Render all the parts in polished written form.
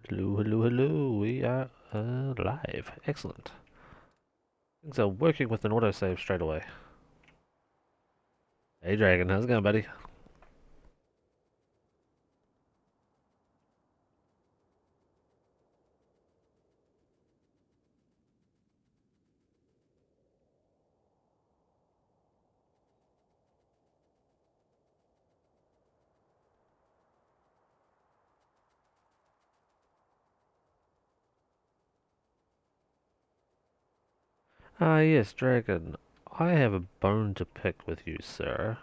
Hello, hello, hello. We are live. Excellent. Things are working with an autosave straight away. Hey, Dragon. How's it going, buddy? Ah, yes, Dragon. I have a bone to pick with you, sir.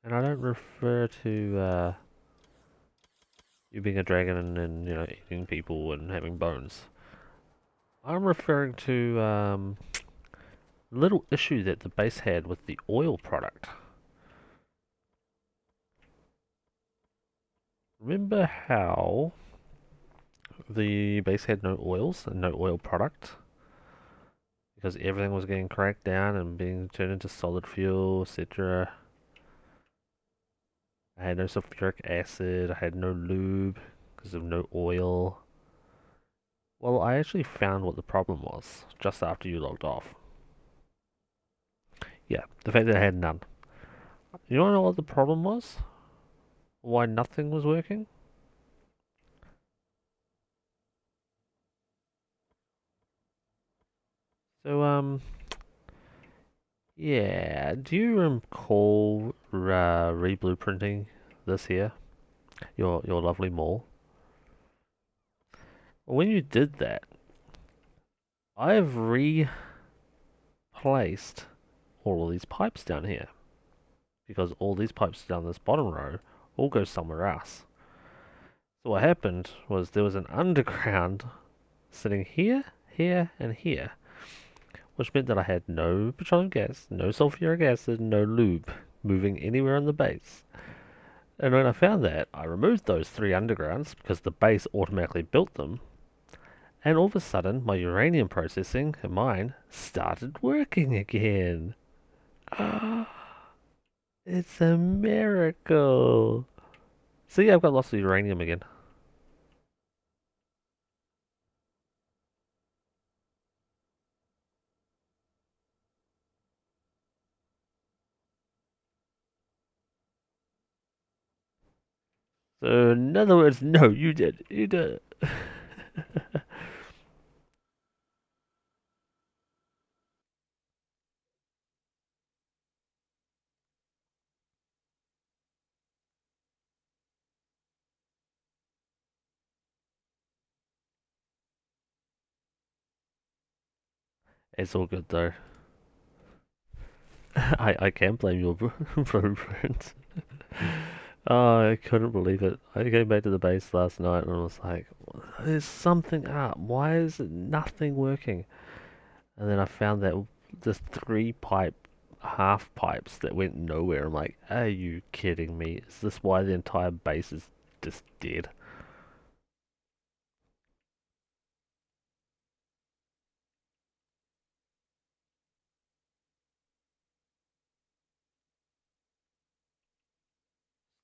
And I don't refer to you being a dragon and eating people and having bones. I'm referring to a little issue that the base had with the oil product. Remember how the base had no oils and no oil product? Because everything was getting cracked down and being turned into solid fuel, etc. I had no sulfuric acid, I had no lube because of no oil. Well, I actually found what the problem was just after you logged off. Yeah, the fact that I had none. You wanna know what the problem was? Why nothing was working? So, yeah, do you recall re-blueprinting this here? Your lovely mall? When you did that, I have replaced all of these pipes down here because all these pipes down this bottom row all go somewhere else. So what happened was there was an underground sitting here, here, and here, which meant that I had no petroleum gas, no sulfuric acid, no lube moving anywhere on the base. And when I found that, I removed those three undergrounds because the base automatically built them, and all of a sudden my uranium processing and mine started working again. It's a miracle. See, I've got lots of uranium again. So in other words, no, you did. You did. It's all good though. I can't blame your blueprint. Oh, I couldn't believe it. I came back to the base last night and I was like, there's something up. Why is it nothing working? And then I found that there's three half pipes that went nowhere. I'm like, are you kidding me? Is this why the entire base is just dead?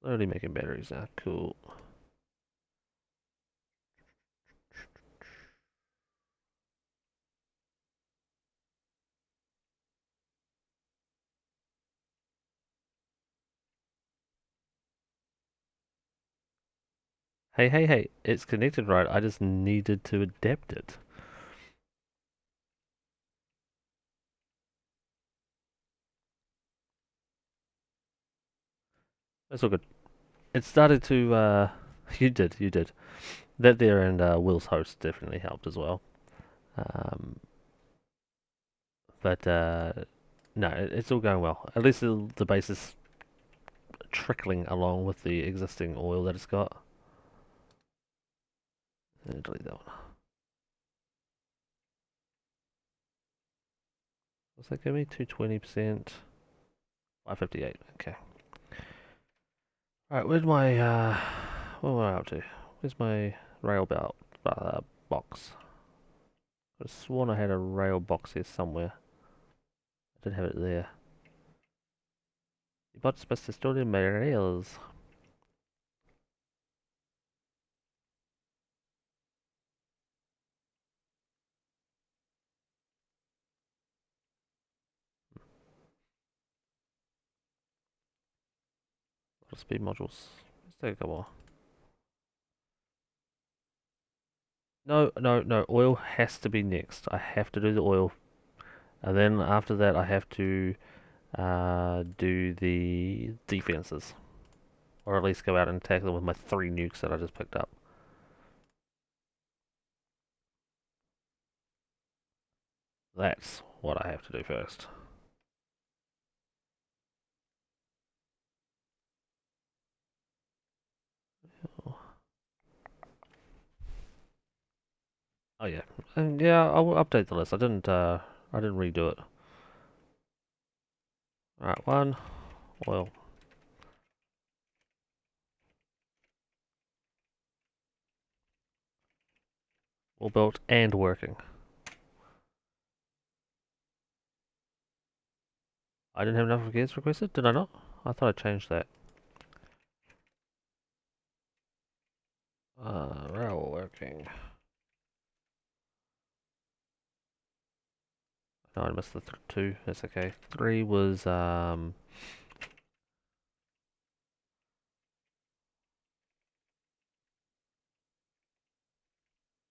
Slowly making batteries now. Cool. Hey, hey, hey, it's connected right. I just needed to adapt it. That's all good. It started to, you did. That there and Will's host definitely helped as well. Um, but no, it's all going well. At least the base is trickling along with the existing oil that it's got. Delete that one. What's that give me? 220%. 558. Okay. Alright, where's my, what am I up to? Where's my rail belt box? I could have sworn I had a rail box here somewhere. I did have it there. But supposed to store in my rails. Speed modules. Let's take a couple. No, no, no. Oil has to be next. I have to do the oil, and then after that, I have to do the defenses, or at least go out and attack them with my 3 nukes that I just picked up. That's what I have to do first. Oh yeah, and yeah, I will update the list. I didn't redo it. All right, one oil, all built and working. I didn't have enough gears requested, did I not? I thought I changed that. Rail working. No, I missed the 2. That's okay. 3 was why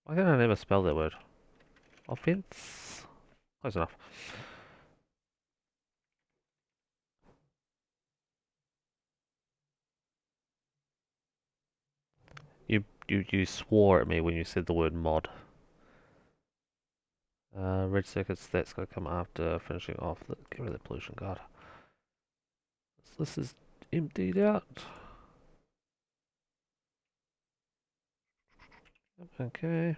can I never spell that word? Offense? Close enough. You swore at me when you said the word mod. Red circuits, that's gotta come after finishing off the get rid of the pollution, god. This is emptied out. Okay.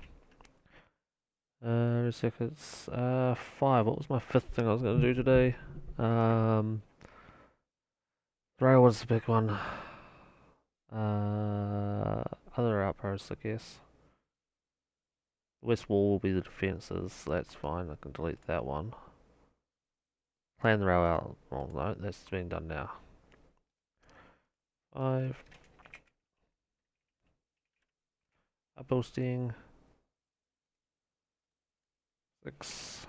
Red circuits, 5. What was my 5th thing I was gonna do today? Rail was the big one. Other outposts, I guess. West wall will be the defences, that's fine, I can delete that one. Plan the rail out. Oh no, that's being done now. 5. Upboasting. 6.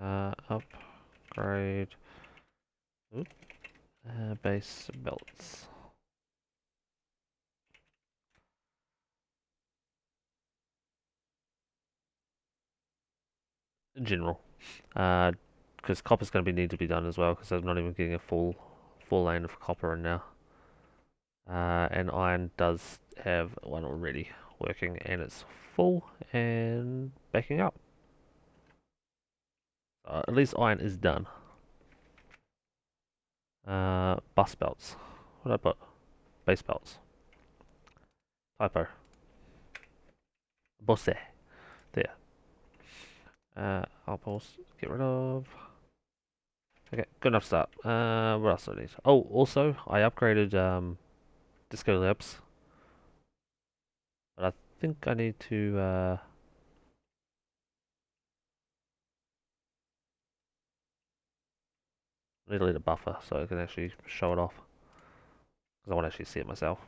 Upgrade. Oop. Base belts. In general. Because copper's going to need to be done as well, because I'm not even getting a full lane of copper in now. And iron does have one already working, and it's full and backing up. At least iron is done. Bus belts. What did I put? Base belts. Typo. Bosse. There. I'll pause. Get rid of. Okay, good enough start. What else do I need? Oh, also, I upgraded Disco Labs. But I think I need to delete a buffer so I can actually show it off. Because I want to actually see it myself.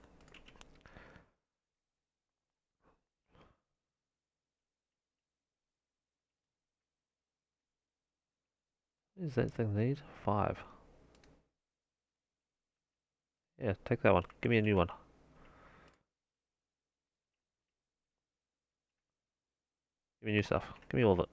What does that thing need? 5. Yeah, take that one. Give me a new one. Give me new stuff. Give me all of it.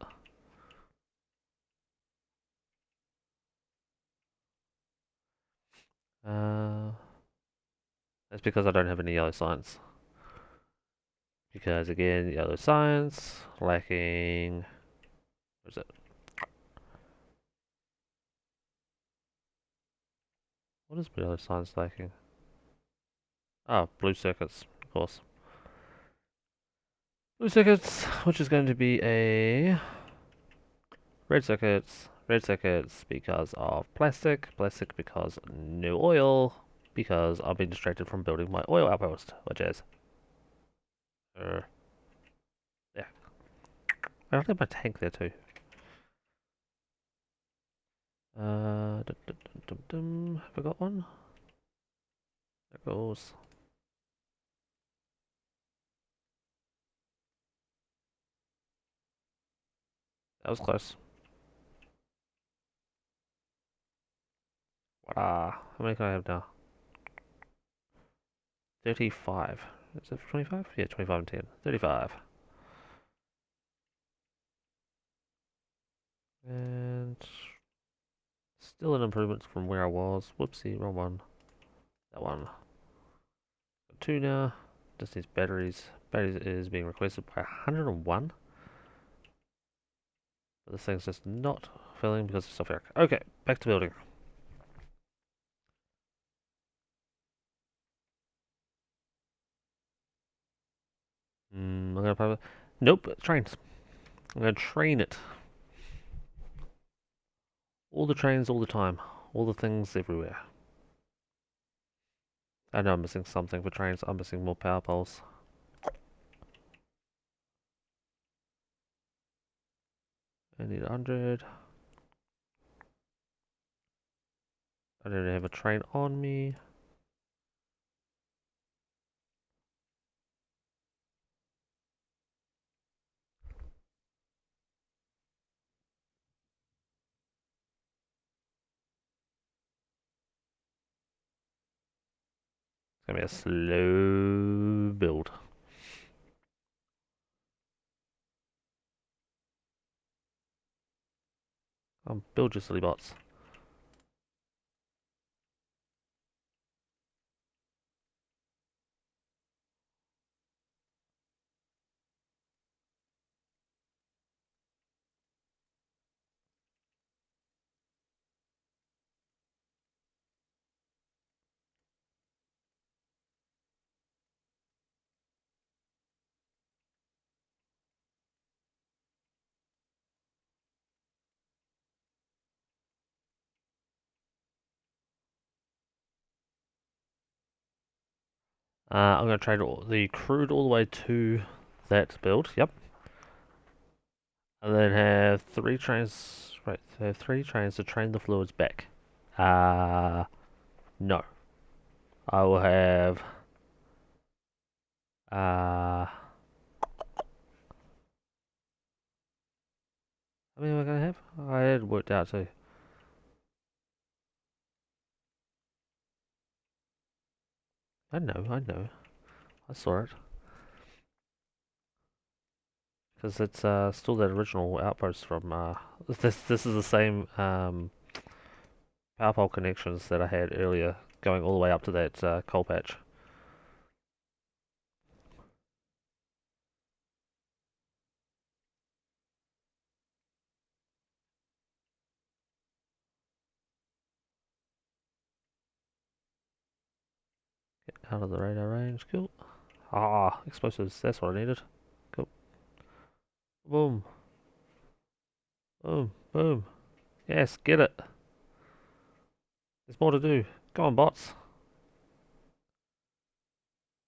That's because I don't have any yellow signs. Because again, yellow signs, lacking... What is it? What is yellow signs lacking? Oh, blue circuits, of course. Blue circuits, which is going to be a red circuits because of plastic, plastic because no oil, because I've been distracted from building my oil outpost, which is yeah. I don't have my tank there too. Have I got one? There goes. That was close. How many can I have now? 35. Is it 25? Yeah, 25 and 10. 35. And still an improvement from where I was. Whoopsie, wrong one. That one. Got two now. Just needs batteries. Batteries is being requested by 101. But this thing's just not filling because of sulfuric. Okay, back to building. I'm gonna probably... Nope, trains. I'm gonna train it. All the trains, all the time. All the things everywhere. I know I'm missing something for trains. I'm missing more power poles. I need 100. I don't have a train on me. It's gonna be a slow build. Build your silly bots. I'm gonna trade the crude all the way to that build. Yep. And then have three trains. Right, so have three trains to train the fluids back. No. I will have. How many am I gonna have? I had worked out too. I know, I know. I saw it. Because it's still that original outpost from this is the same power pole connections that I had earlier, going all the way up to that coal patch. Get out of the radar range. Cool. Explosives. That's what I needed. Cool. Boom. Boom. Boom. Yes, get it. There's more to do. Go on, bots.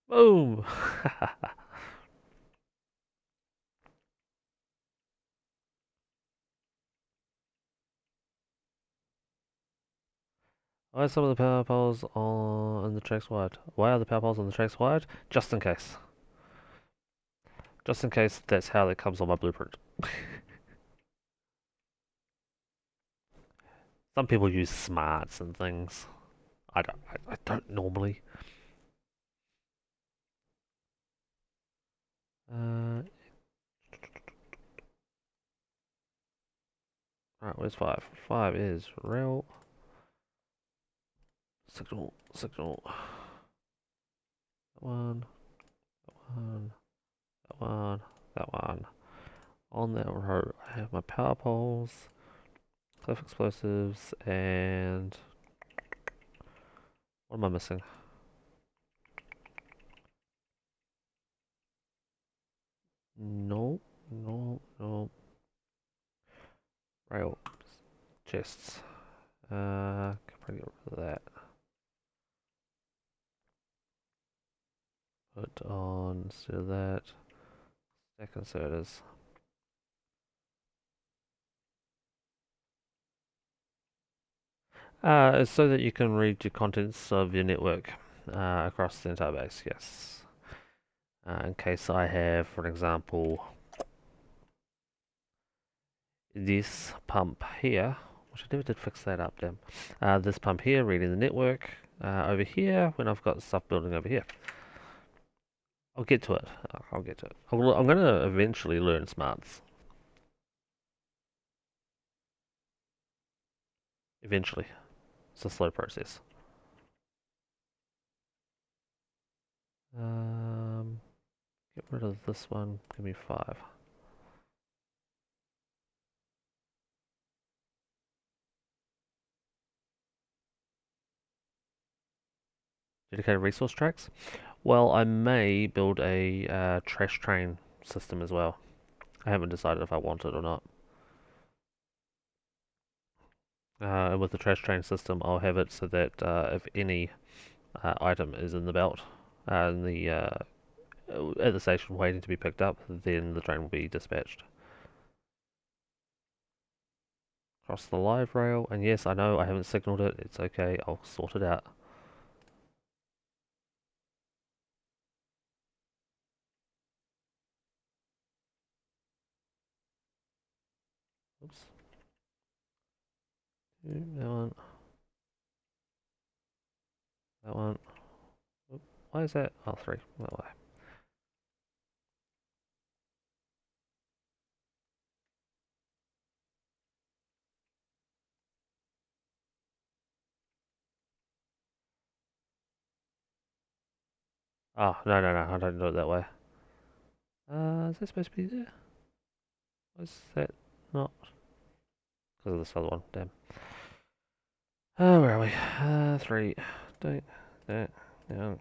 Boom. Why are some of the power poles on the tracks wired? Why are the power poles on the tracks wired? Just in case. Just in case that's how it comes on my blueprint. Some people use smarts and things. I don't normally. Uh, Alright, where's 5? 5 is rail signal, signal. That one, that one, that one, that one. On that row, I have my power poles, cliff explosives, and what am I missing? No, no, no. Rail chests. Can probably get rid of that. Put on instead of that. Stack inserters. It's so that you can read your contents of your network. across the entire base, yes. In case I have, for example, this pump here, which I never did fix that up, damn. This pump here reading the network over here when I've got stuff building over here. I'll get to it. I'll get to it. I'm going to eventually learn smarts. Eventually. It's a slow process. Get rid of this one. Give me 5. Dedicated resource tracks. Well, I may build a trash train system as well. I haven't decided if I want it or not. With the trash train system, I'll have it so that if any item is in the belt, in the at the station waiting to be picked up, then the train will be dispatched. Cross the live rail, and yes, I know I haven't signaled it. It's okay. I'll sort it out. Oops. That one. That one. Oop. Why is that? Oh, 3. That way. Oh, no, no, no. I don't do it that way. Is that supposed to be there? Was that not? Because of this other one. Damn. Oh, where are we? 3. Don't. That. Down.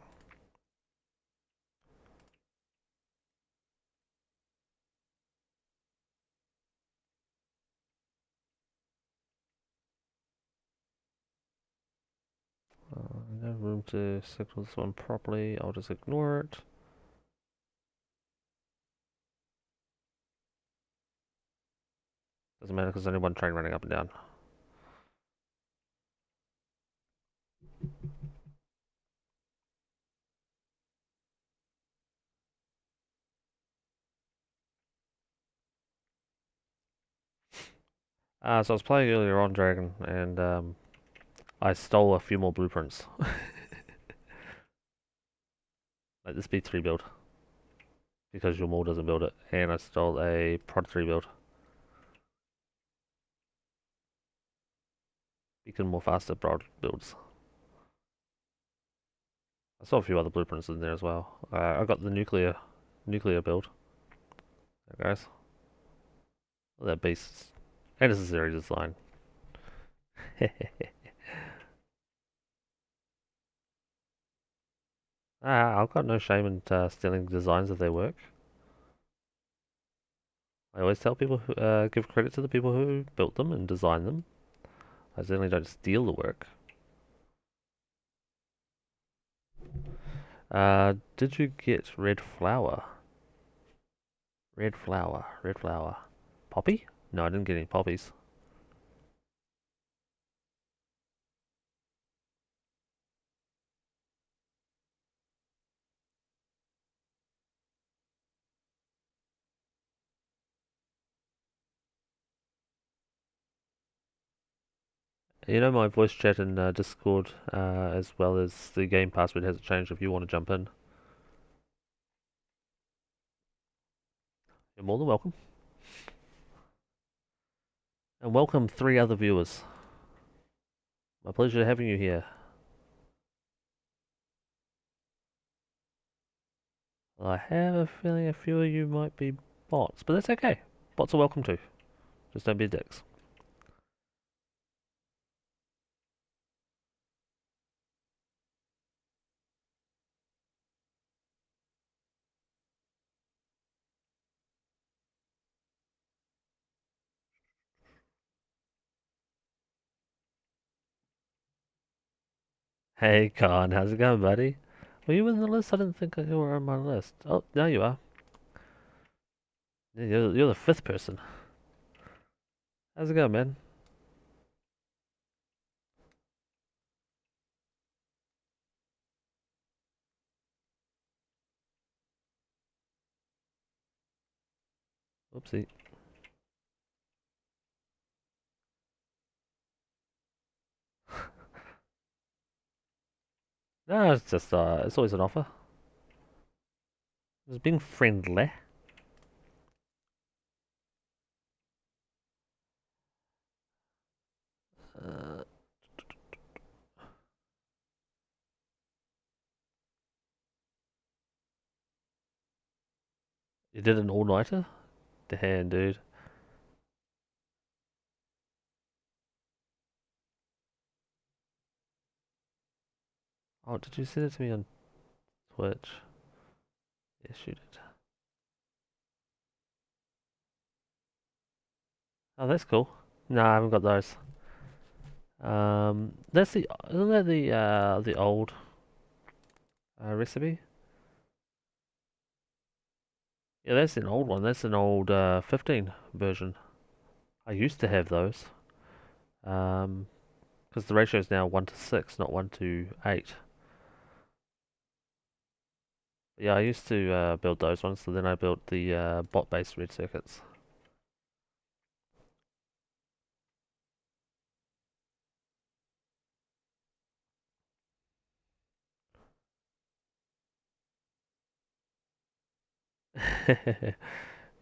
No room to signal this one properly. I'll just ignore it. Doesn't matter because there's only one train running up and down. So I was playing earlier on Dragon, and I stole a few more blueprints. Like this B3 build, because your mall doesn't build it, and I stole a Prod 3 build. Beacon more faster Prod builds. I saw a few other blueprints in there as well. I got the nuclear build. There goes. All that beasts. And it's a series design. I've got no shame in stealing designs if they work. I always tell people who give credit to the people who built them and designed them. I certainly don't steal the work. Did you get red flower? Red flower, red flower. Poppy? No, I didn't get any poppies. You know my voice chat in Discord, as well as the game password hasn't changed if you want to jump in. You're more than welcome. And welcome 3 other viewers. My pleasure having you here. Well, I have a feeling a few of you might be bots, but that's okay. Bots are welcome too. Just don't be dicks. Hey Khan, how's it going, buddy? Were you in the list? I didn't think you were on my list. Oh, now you are. You're the 5th person. How's it going, man? Oopsie. No, it's just it's always an offer. It's being friendly. Uh, you did an all-nighter? Damn, dude. Oh, did you send it to me on Twitch? Yes, you did. Oh, that's cool. No, I haven't got those. That's the isn't that the old recipe? Yeah, that's an old one. That's an old 15 version. I used to have those. Because the ratio is now 1 to 6, not 1 to 8. Yeah, I used to build those ones, so then I built the bot-based red circuits.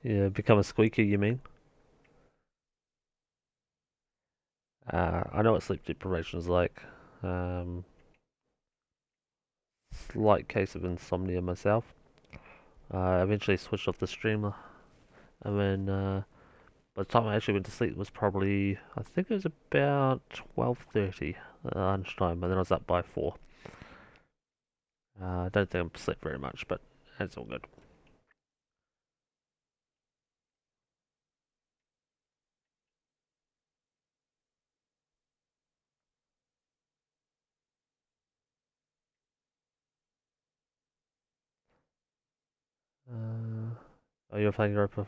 Yeah, become a squeaker, you mean? I know what sleep deprivation is like. Um, Slight case of insomnia myself. I eventually switched off the streamer, and then by the time I actually went to sleep, it was probably I think it was about 12:30 lunchtime, and then I was up by 4. I don't think I slept very much, but it's all good. Oh, you're playing Europa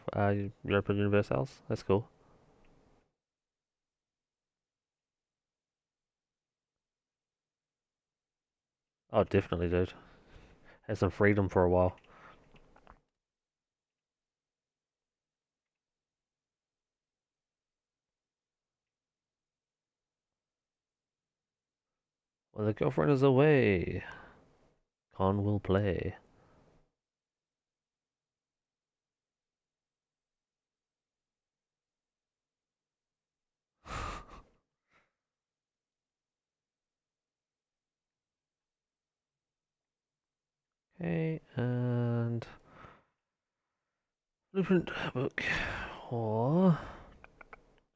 Universalis? That's cool. Oh, definitely, dude. Have some freedom for a while. When the girlfriend is away, Con will play. Okay, and blueprint book. Or I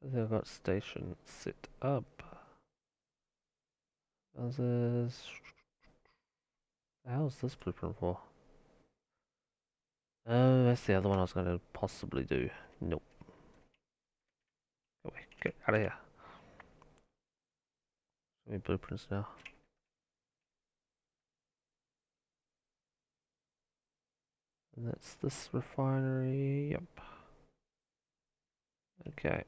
think I've got station set up. Others. How's this blueprint for? Oh, that's the other one I was going to possibly do. Nope. Go away. Get out of here. Show me blueprints now. And that's this refinery. Yep. Okay.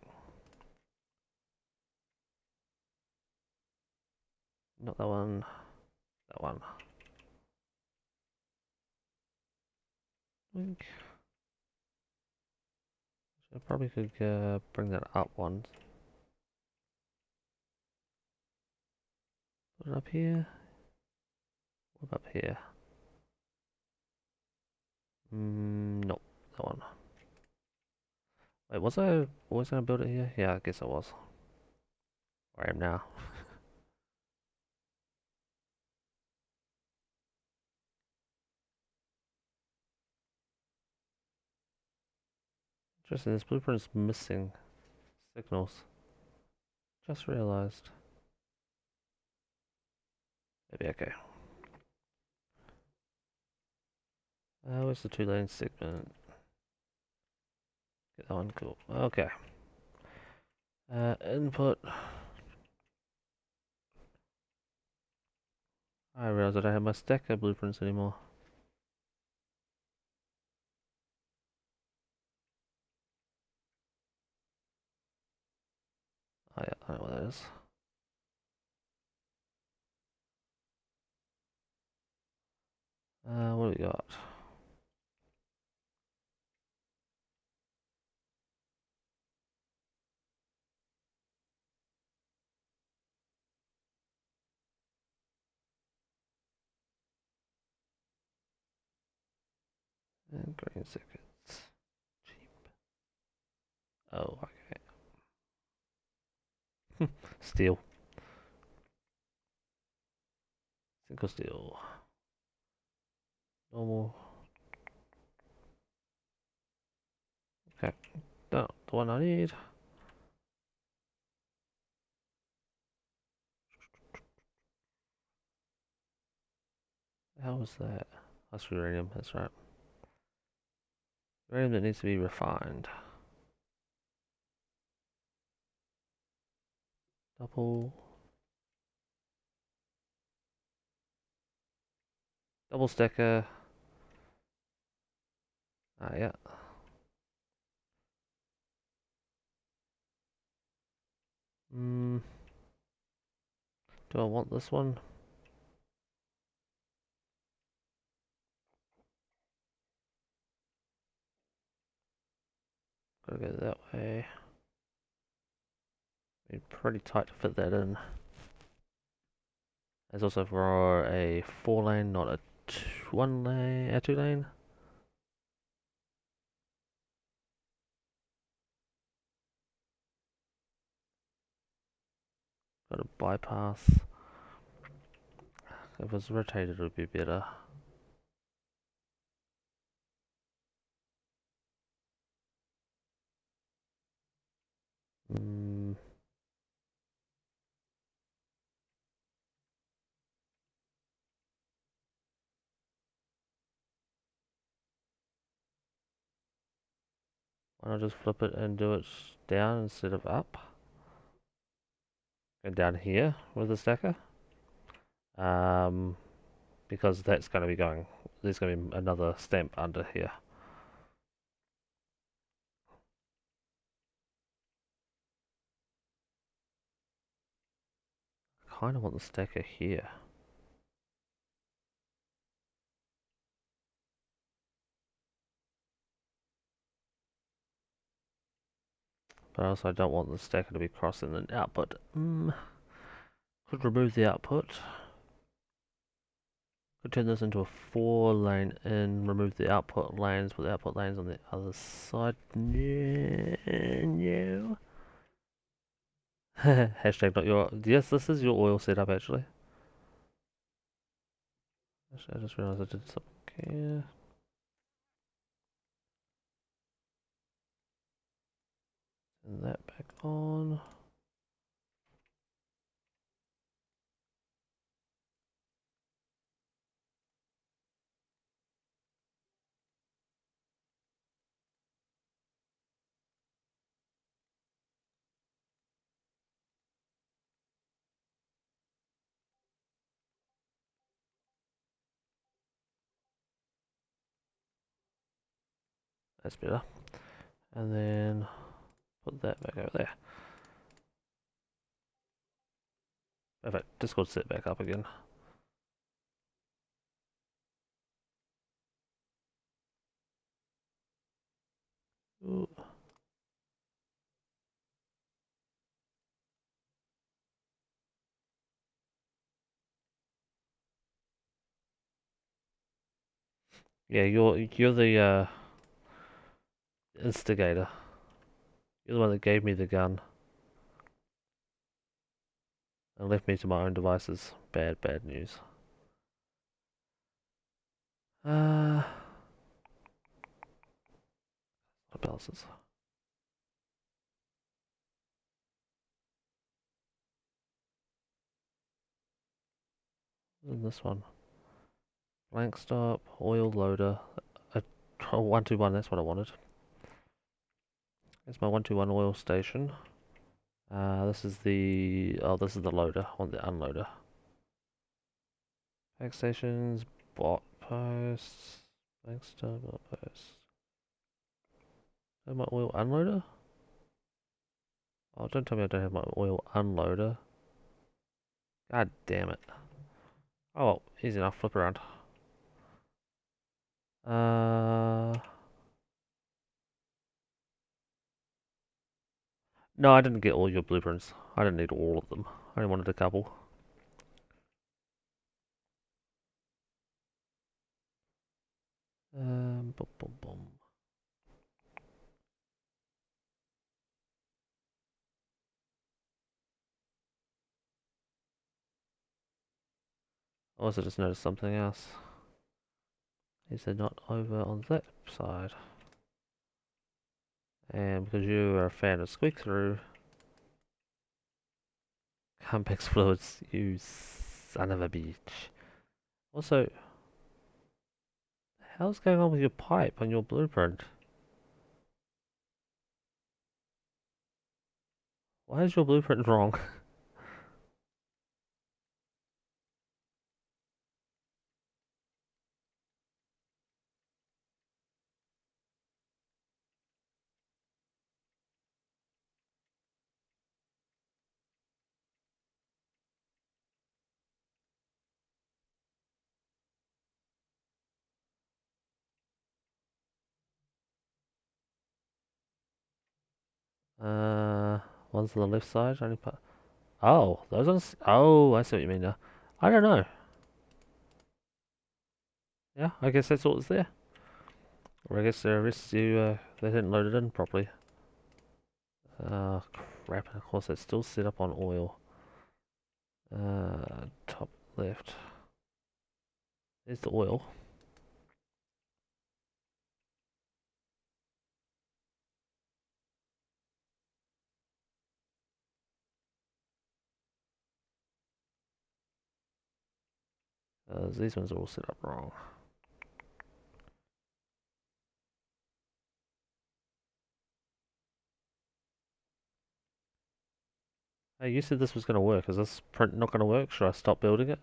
Not that one. That one. Link. I probably could bring that up one. Put it up here. What up here? Nope. That one. Wait, was I always gonna build it here? Yeah, I guess I was. Where I am now. Interesting, this blueprint's missing signals. Just realized. Maybe okay. Where's the 2-lane segment? Get that one, cool. Okay. Input. I realized I don't have my stack of blueprints anymore. Oh yeah, I know what that is. What do we got? And green circuits. Cheap. Oh, okay. Steel. Single steel. Normal. Okay. No, the one I need. How was that? That's uranium, that's right. Uranium that needs to be refined. Double. Double stacker. Ah, yeah. Hmm. Do I want this one? Gotta go that way. Be pretty tight to fit that in. There's also for a 4 lane, not a 1 lane, a 2 lane. Got a bypass. If it was rotated, it would be better. Hmm. Why not just flip it and do it down instead of up? Go down here with the stacker. Um, because that's going to be going. There's going to be another stamp under here. Kind of want the stacker here. But also I don't want the stacker to be crossing the output. Could remove the output. Could turn this into a 4 lane in, remove the output lanes, put the output lanes on the other side. No. Hashtag not your. Yes, this is your oil setup actually. Actually, I just realized I did something here. Turn that back on. That's better. And then put that back over there. Perfect. Discord set back up again. Ooh. Yeah, you're the instigator. You're the one that gave me the gun and left me to my own devices. Bad news. What else is? In this one? Blank stop, oil loader, a 121. That's what I wanted. It's my 121 oil station. This is the loader. I want the unloader. Pack stations, bot posts, blank stop, bot posts. Is that my oil unloader? Oh, don't tell me I don't have my oil unloader. God damn it. Oh, well, easy enough. Flip around. Uh, no, I didn't get all your blueprints. I didn't need all of them. I only wanted a couple. Boom, boom, boom. I also just noticed something else. Is it not over on that side? And because you are a fan of squeak through, Campex fluids, you son of a bitch. Also, hell's going on with your pipe on your blueprint? Why is your blueprint wrong? Uh, one's on the left side, only part. Oh, those ones. Oh, I see what you mean now. I don't know. Yeah, I guess that's all that's there. Or I guess the rest you, they didn't load it in properly. Crap, and of course it's still set up on oil. Top left. There's the oil. These ones are all set up wrong. Hey, you said this was going to work. Is this print not going to work? Should I stop building it?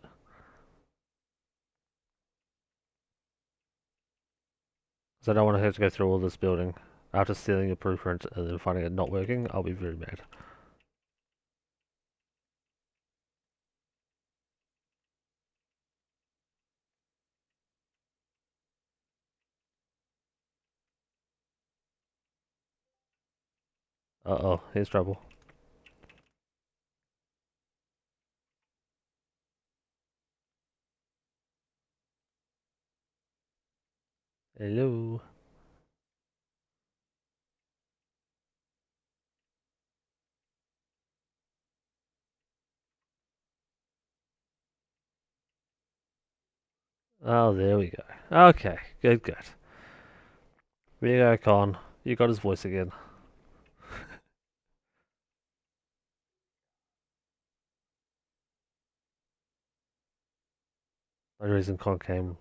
Because I don't want to have to go through all this building after stealing a blueprint and then finding it not working. I'll be very mad. Uh-oh, here's trouble. Hello. Oh, there we go. Okay, good, good. There you go, Con. You got his voice again. The only reason Con came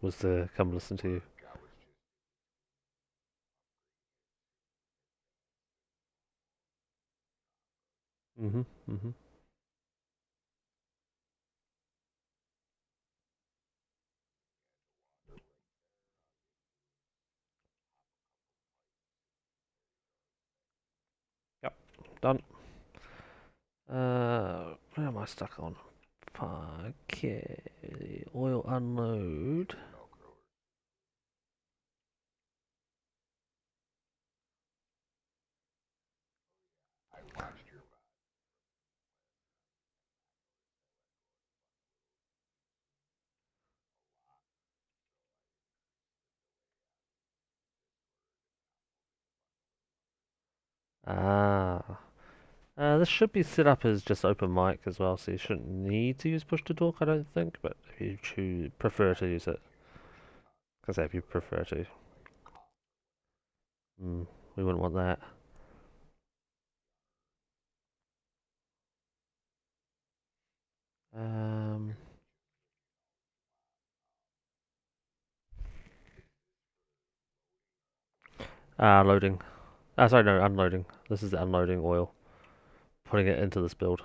was to come listen to you. Mm-hmm, mm-hmm. Yep, done. Where am I stuck on? Okay, oil unload. Ah. This should be set up as just open mic as well, so you shouldn't need to use push to talk, I don't think, but if you prefer to use it, because if you prefer to, mm, we wouldn't want that. Um, Loading. Sorry, no, unloading. This is the unloading oil, putting it into this build.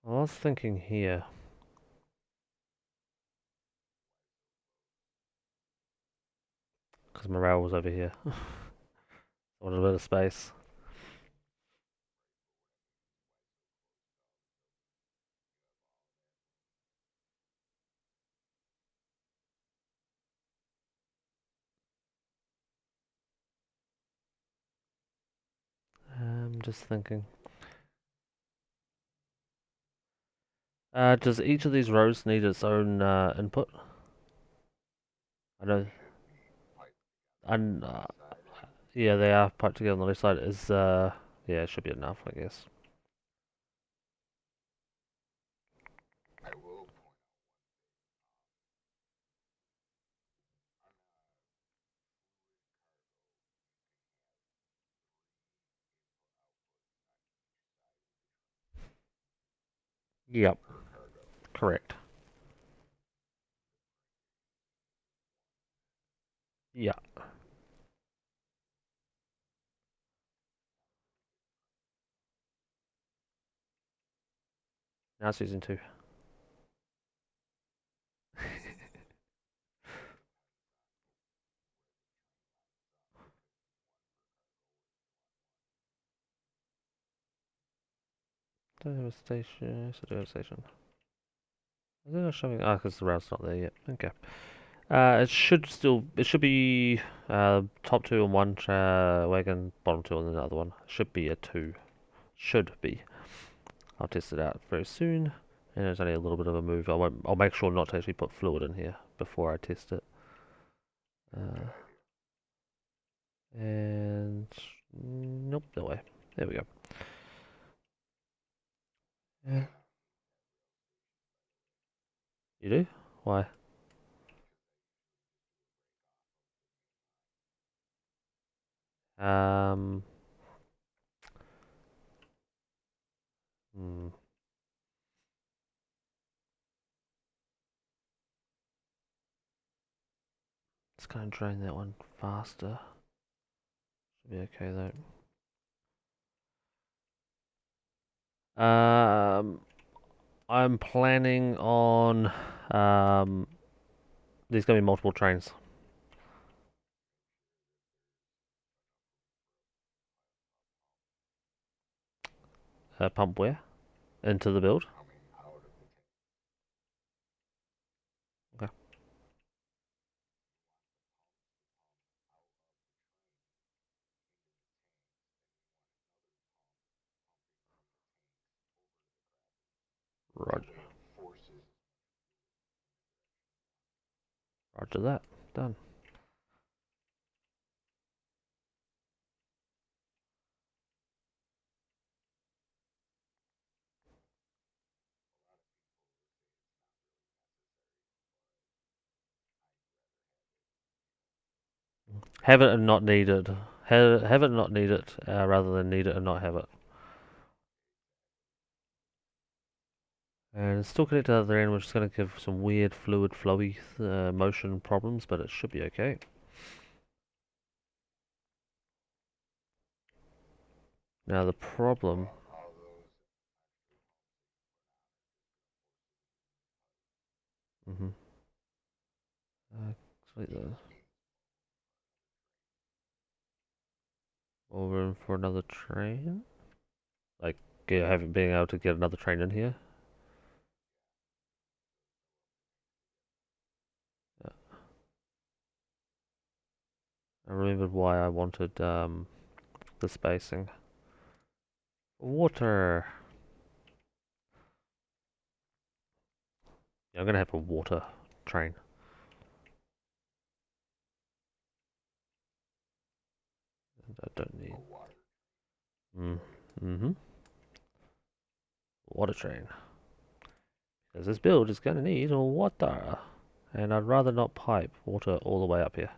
I was thinking here, because my rail was over here. I wanted a bit of space. just thinking. Does each of these rows need its own input? I know, and yeah, they are piped together on the left side. Yeah, it should be enough, I guess. Yep, correct. Yeah, now it's using two. Don't have a station. So do have a station. Is there no showing? Ah, because the route's not there yet. Okay. It should be top two on one wagon, bottom two on another one. Should be a two. Should be. I'll test it out very soon. And it's only a little bit of a move. I'll make sure not to actually put fluid in here before I test it. Uh, and nope, no way. There we go. Yeah. You do? Why? Um. Hmm. Let's kind of drain that one faster. Should be okay though. I'm planning on there's gonna be multiple trains. Pump where? Into the build? Okay. Roger. Roger that. Done. Have it and not need it. Have it and not need it, rather than need it and not have it. And it's still connected to the other end, which is going to give some weird fluid flowy motion problems, but it should be okay. Now the problem. Mm-hmm. Sweet though. More room for another train? Like, being able to get another train in here? Yeah. I remembered why I wanted the spacing. Water. Yeah, I'm gonna have a water train. I don't need. Mm-hmm. Water train. Because this build is gonna need water. And I'd rather not pipe water all the way up here.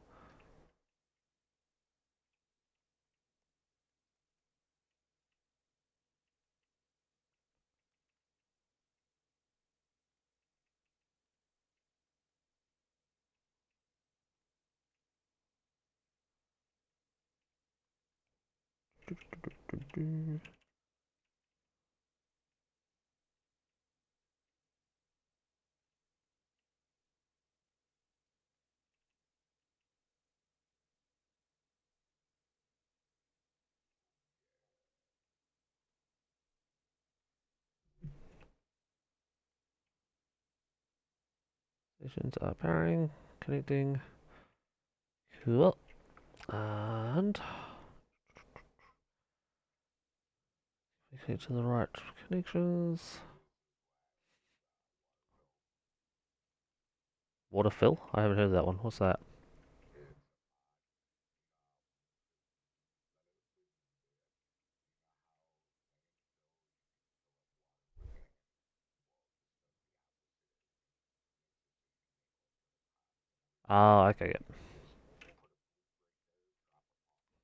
Stations are powering, connecting. Cool. And Connect to the right connections. Water fill? I haven't heard of that one. What's that? Oh, okay, yep.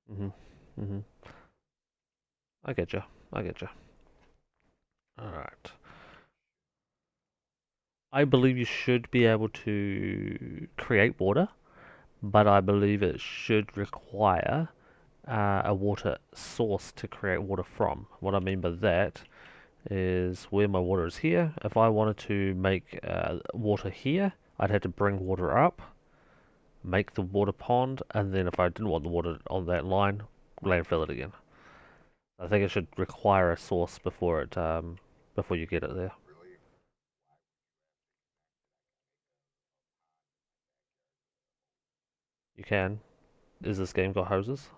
Mhm. Mhm. I get you. I get you. All right. I believe you should be able to create water, but I believe it should require a water source to create water from. What I mean by that is where my water is here. If I wanted to make water here, I'd have to bring water up, make the water pond, and then if I didn't want the water on that line, landfill it again. I think it should require a source before you get it there. You can. Is this game got hoses?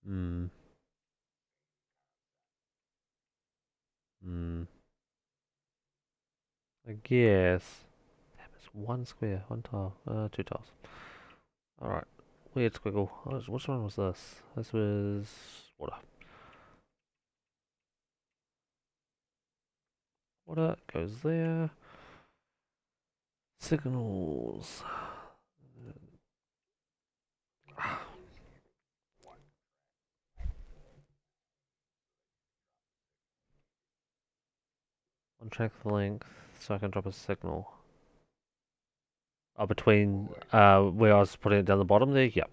Hmm. Hmm. I guess. Damn, it's one square, one tile, two tiles. Alright. Weird squiggle. Which one was this? This was water. Water goes there. Signals. One track the length so I can drop a signal. Oh, between where I was putting it down the bottom there? Yep.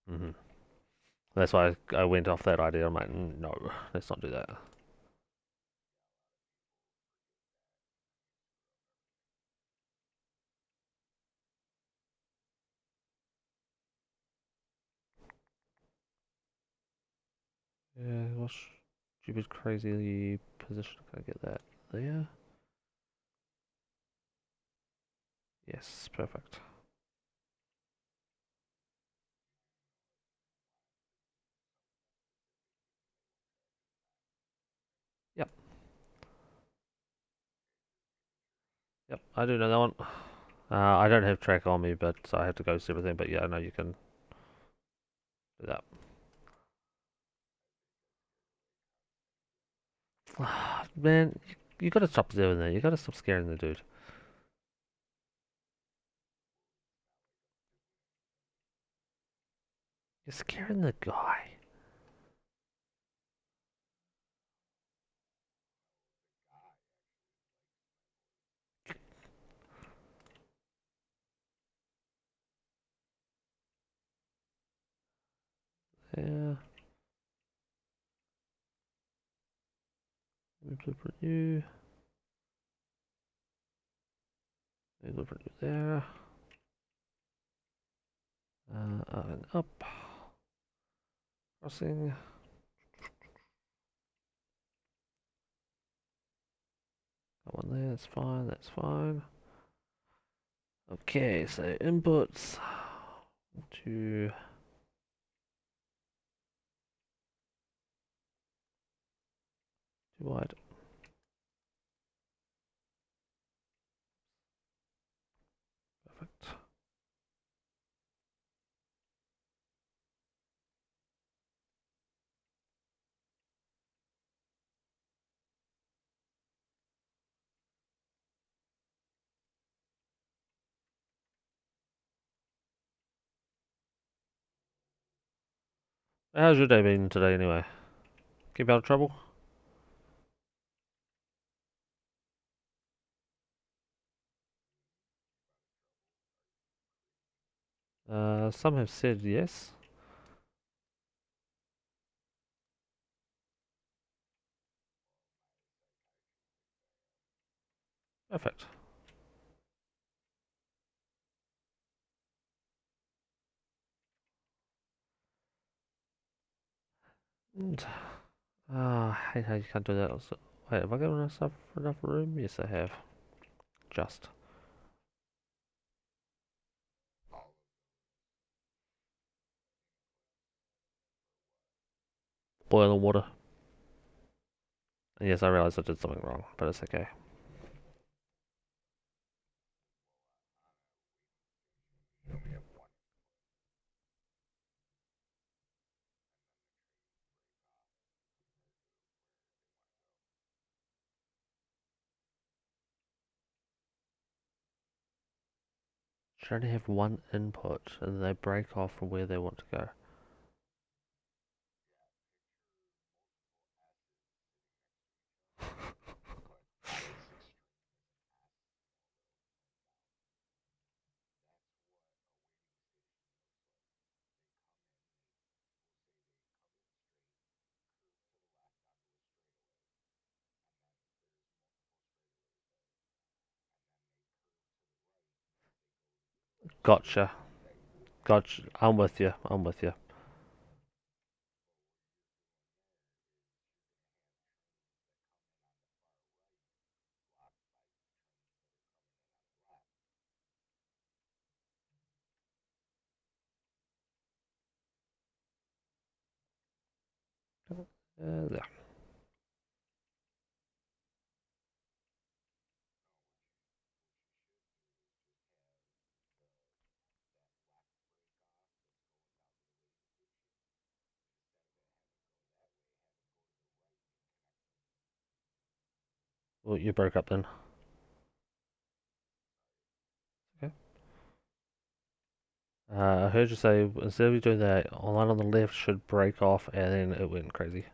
Hmm. That's why I went off that idea. I'm like, no, let's not do that. Yeah, what stupid, crazy position can I get that? There? Yes, perfect. Yep, yep, I do know that one. I don't have track on me, but so I have to go see everything. But yeah, I know you can do that. Man, you gotta stop doing that. You gotta stop scaring the dude. You're scaring the guy. Yeah. Blueprint you. Blueprint you there. And up. Crossing. That one there. That's fine. That's fine. Okay, so inputs to wide. Perfect. How's your day been today anyway? Keep out of trouble? Some have said yes. Perfect. And, I hate how you can't do that. Also, wait, have I got enough room? Yes, I have. Just boiling water. And yes, I realized I did something wrong, but it's okay. Should only have one input, and they break off from where they want to go. Gotcha. Gotcha. I'm with you. I'm with you. There. Well, you broke up then. Okay. I heard you say instead of doing that, line on the left should break off, and then it went crazy.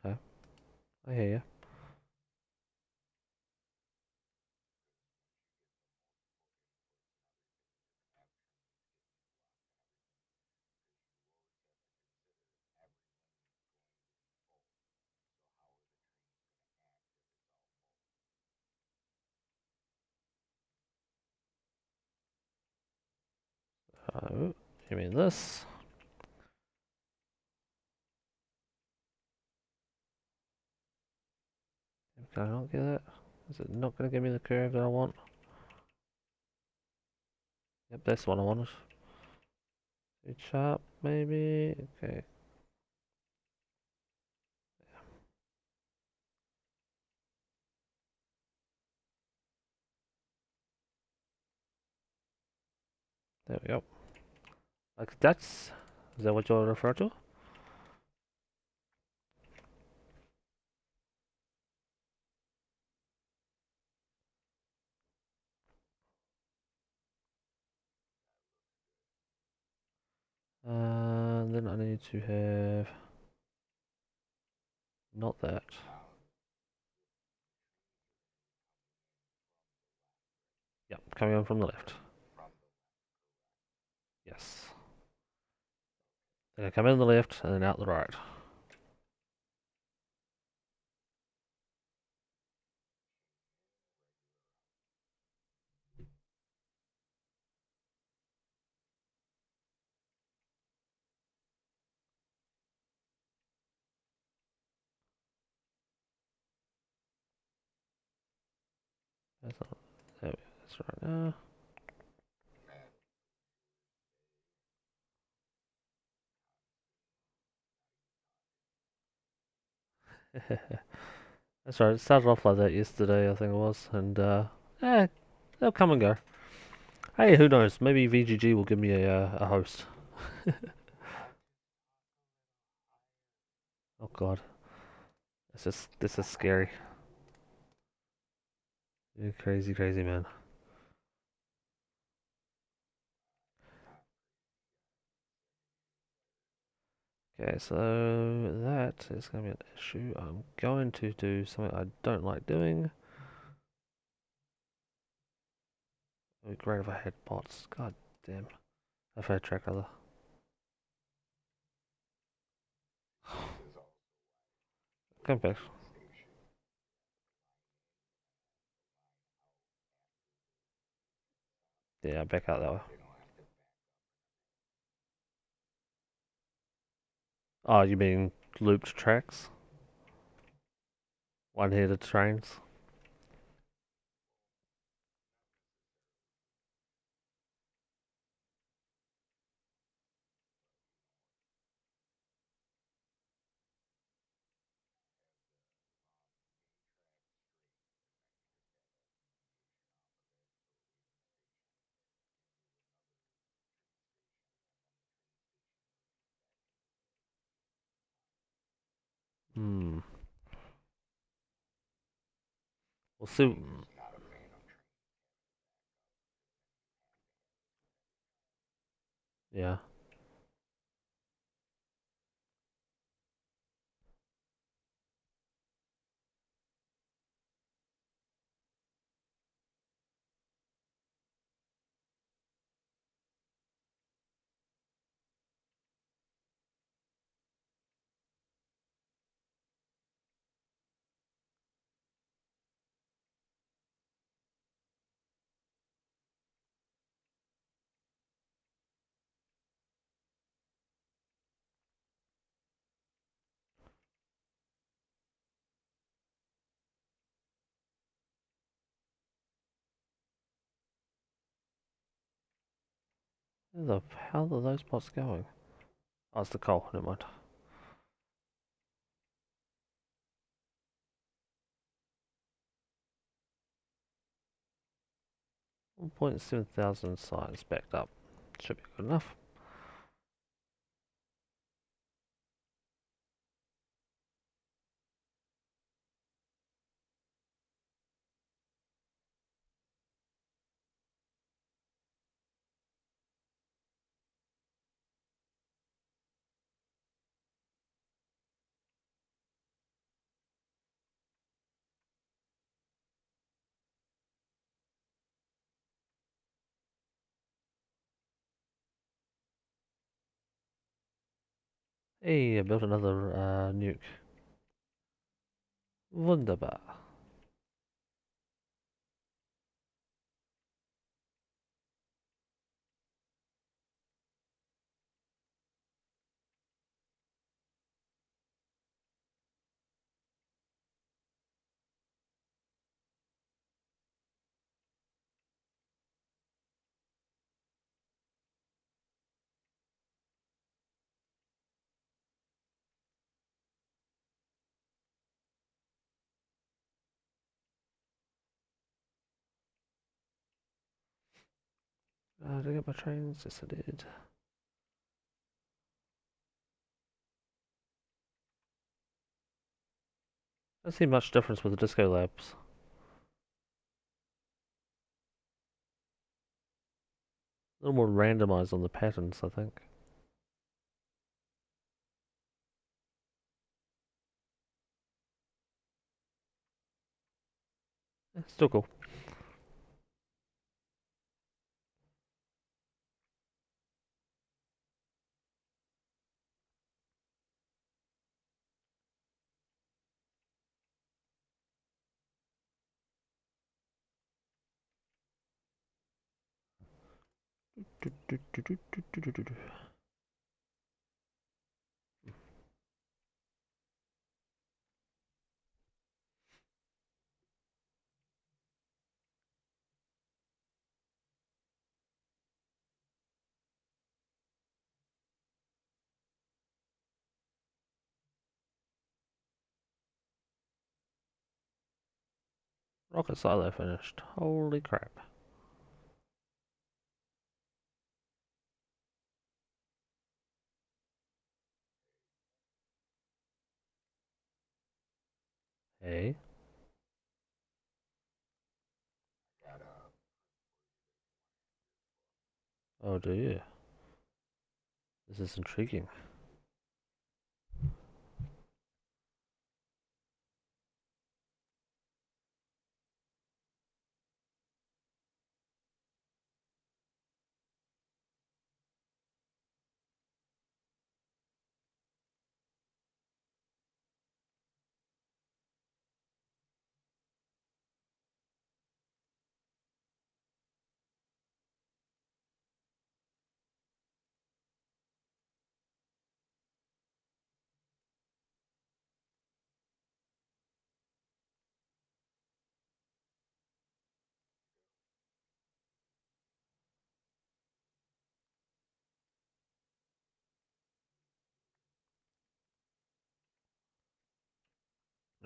Okay. I hear you. Oh, you mean this? Can I not get it? Is it not going to give me the curve that I want? Yep, that's what I wanted. Too sharp, maybe? Okay. There we go. Like that's... Is that what you're referring to? Then I need to have... Not that. Yep, coming in from the left. Yes. Then I come in the left and then out the right. That's not... There we go. That's right now. That's right, it started off like that yesterday, I think it was, and eh, they'll come and go. Hey, who knows? Maybe VGG will give me a host. Oh god, this is scary. You're crazy, crazy man. Okay, so that is going to be an issue. I'm going to do something I don't like doing. It would be great if I had bots. God Damn. I've had track other. Come back. Yeah, back out that way. Oh, you mean looped tracks? One-headed trains? Hmm. We'll see. Yeah. Where the hell are those pots going? Oh, it's the coal. Never mind. 1.7 thousand sites backed up. Should be good enough. Hey, I built another nuke. Wunderbar. Did I get my trains? Yes, I did. I don't see much difference with the disco labs. A little more randomized on the patterns, I think. Still cool. Rocket silo finished. Holy crap. Hey. Oh, do you? This is intriguing.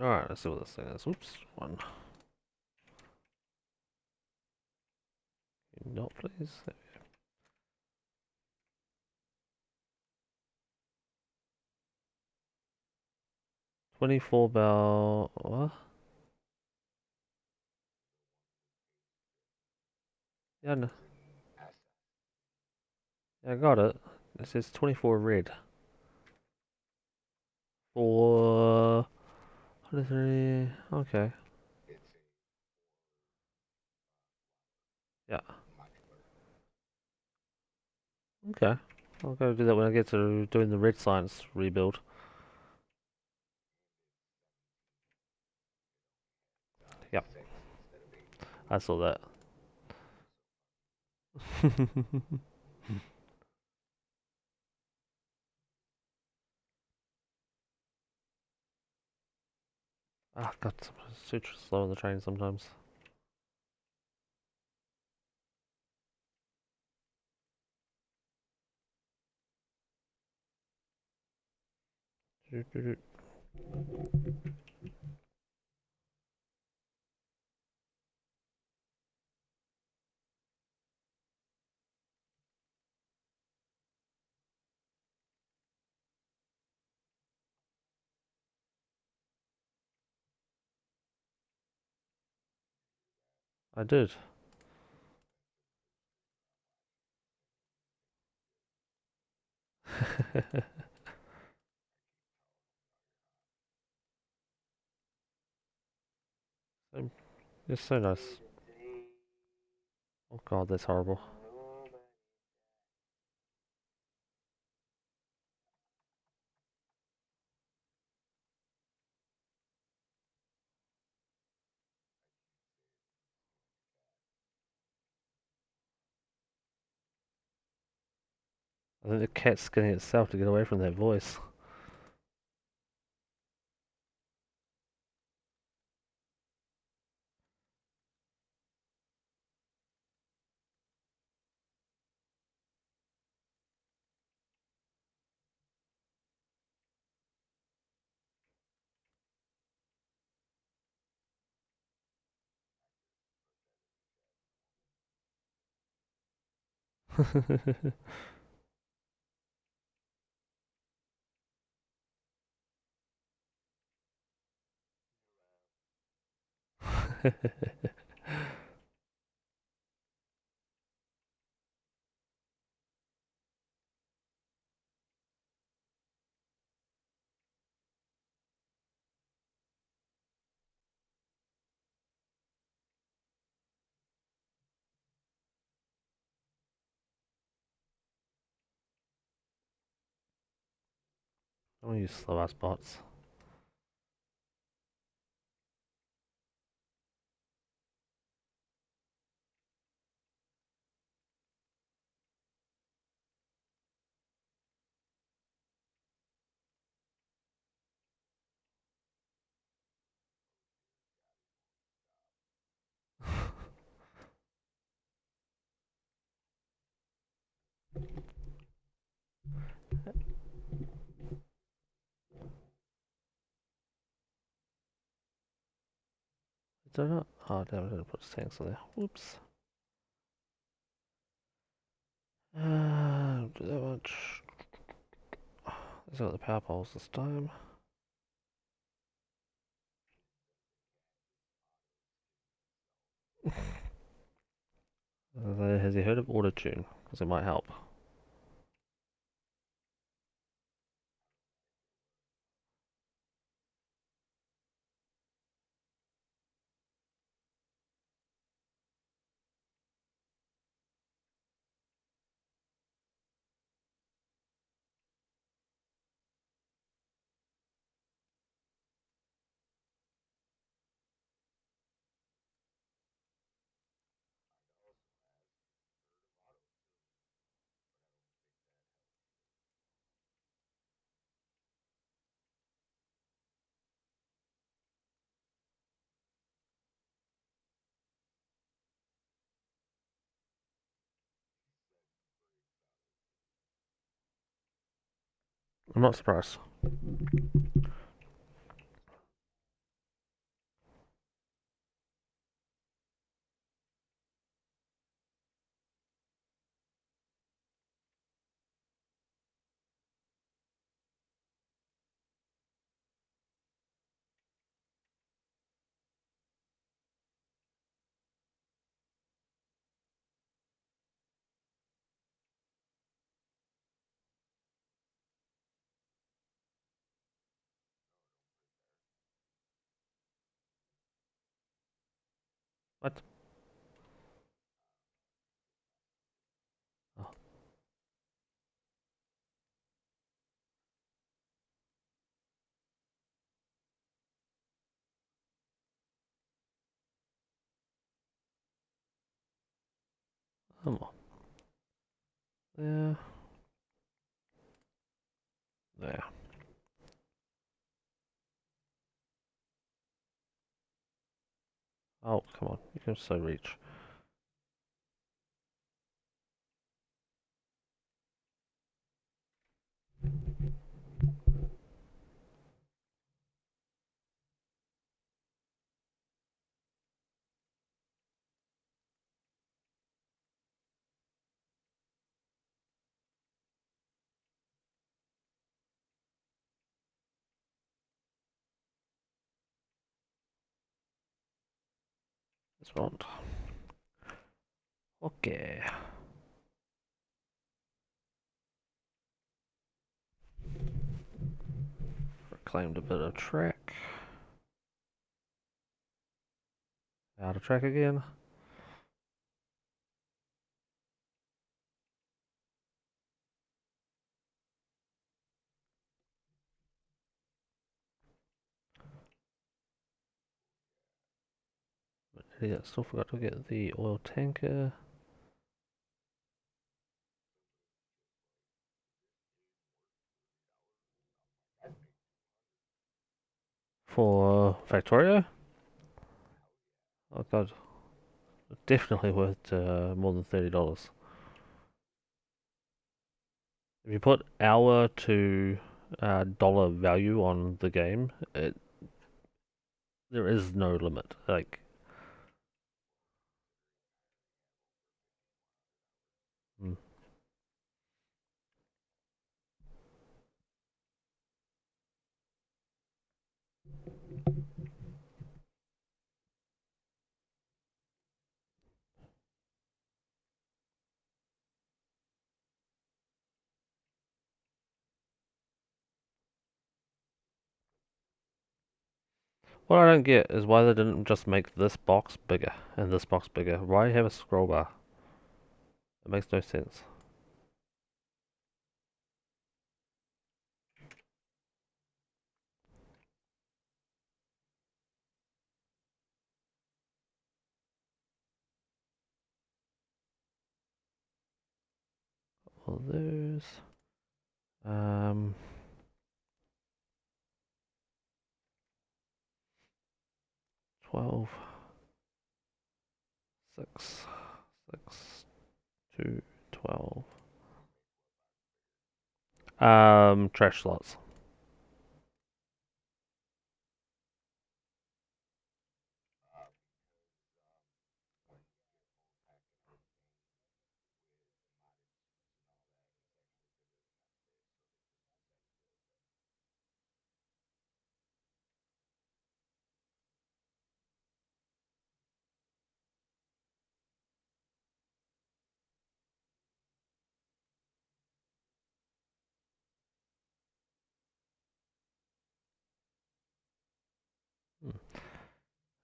Alright, let's see what this thing is. Oops, one. Not please. 24 bell. What? Yeah, no. Yeah, I got it. It says 24 red. For 23. Okay. Yeah. Okay. I'll go do that when I get to doing the red science rebuild. Yep. I saw that. Ah, God, super slow on the train sometimes. I did. It's so nice. Oh God, that's horrible. I think the cat's skinning itself to get away from that voice. I want to use slow ass bots. Is that not? Oh damn! I didn't put tanks on there. Whoops. Do that much. Let's got the power poles this time. Has he heard of auto tune? Because it might help. I'm not surprised. What? Oh, come on. There. There. Oh, come on. You can so reach. This one. Okay. Reclaimed a bit of track. Out of track again. But idiot, still forgot to get the oil tanker. For Factorio? Oh god, definitely worth more than $30. If you put hour to dollar value on the game, there is no limit. Like, mm. What I don't get is why they didn't just make this box bigger and this box bigger. Why have a scroll bar? It makes no sense. All those. Um, 12, 6, 6, 2, 12. Trash slots.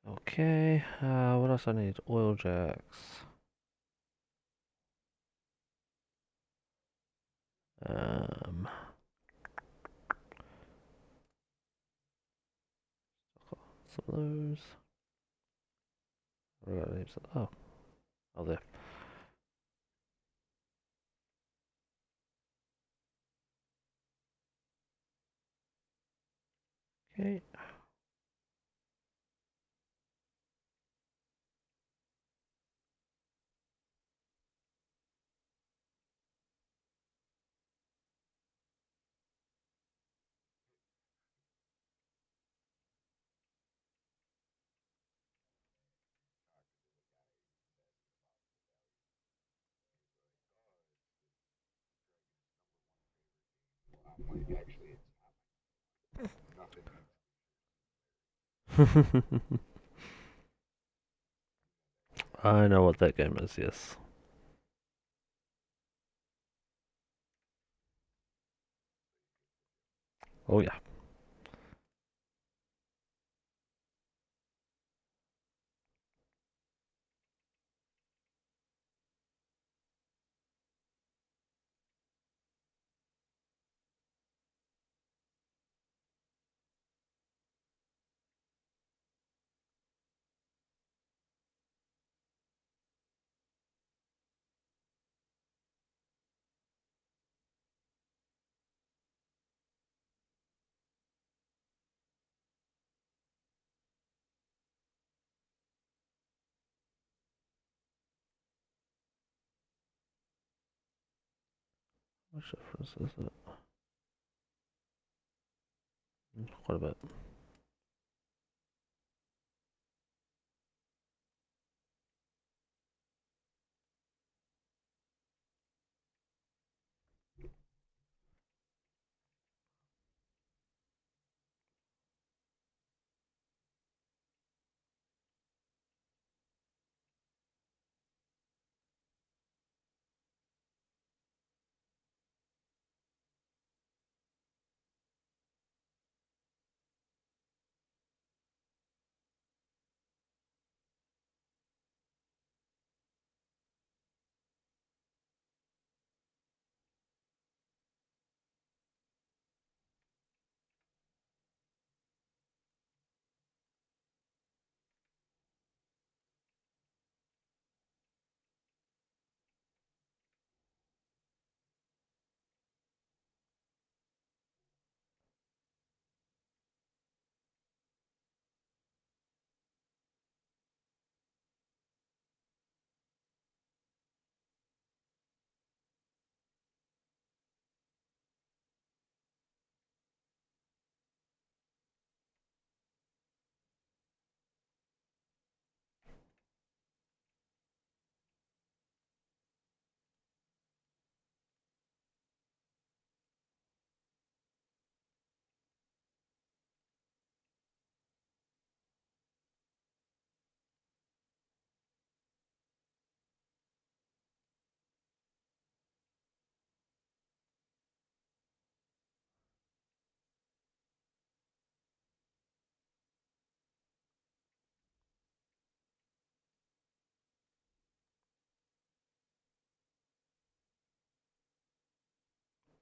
Okay, what else I need? Oil jacks. Um, some of those. Where are these? Oh, oh there. Okay. I know what that game is, yes. Oh yeah. much difference is it? Quite a bit.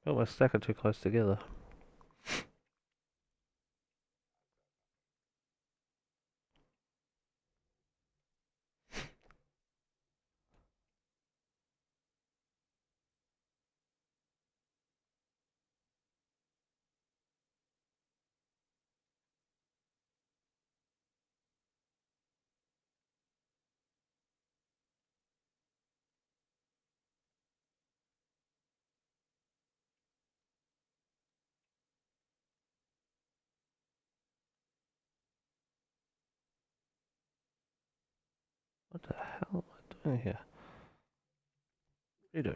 Oh, my stack are too close together. What the hell am I doing here? What are you doing?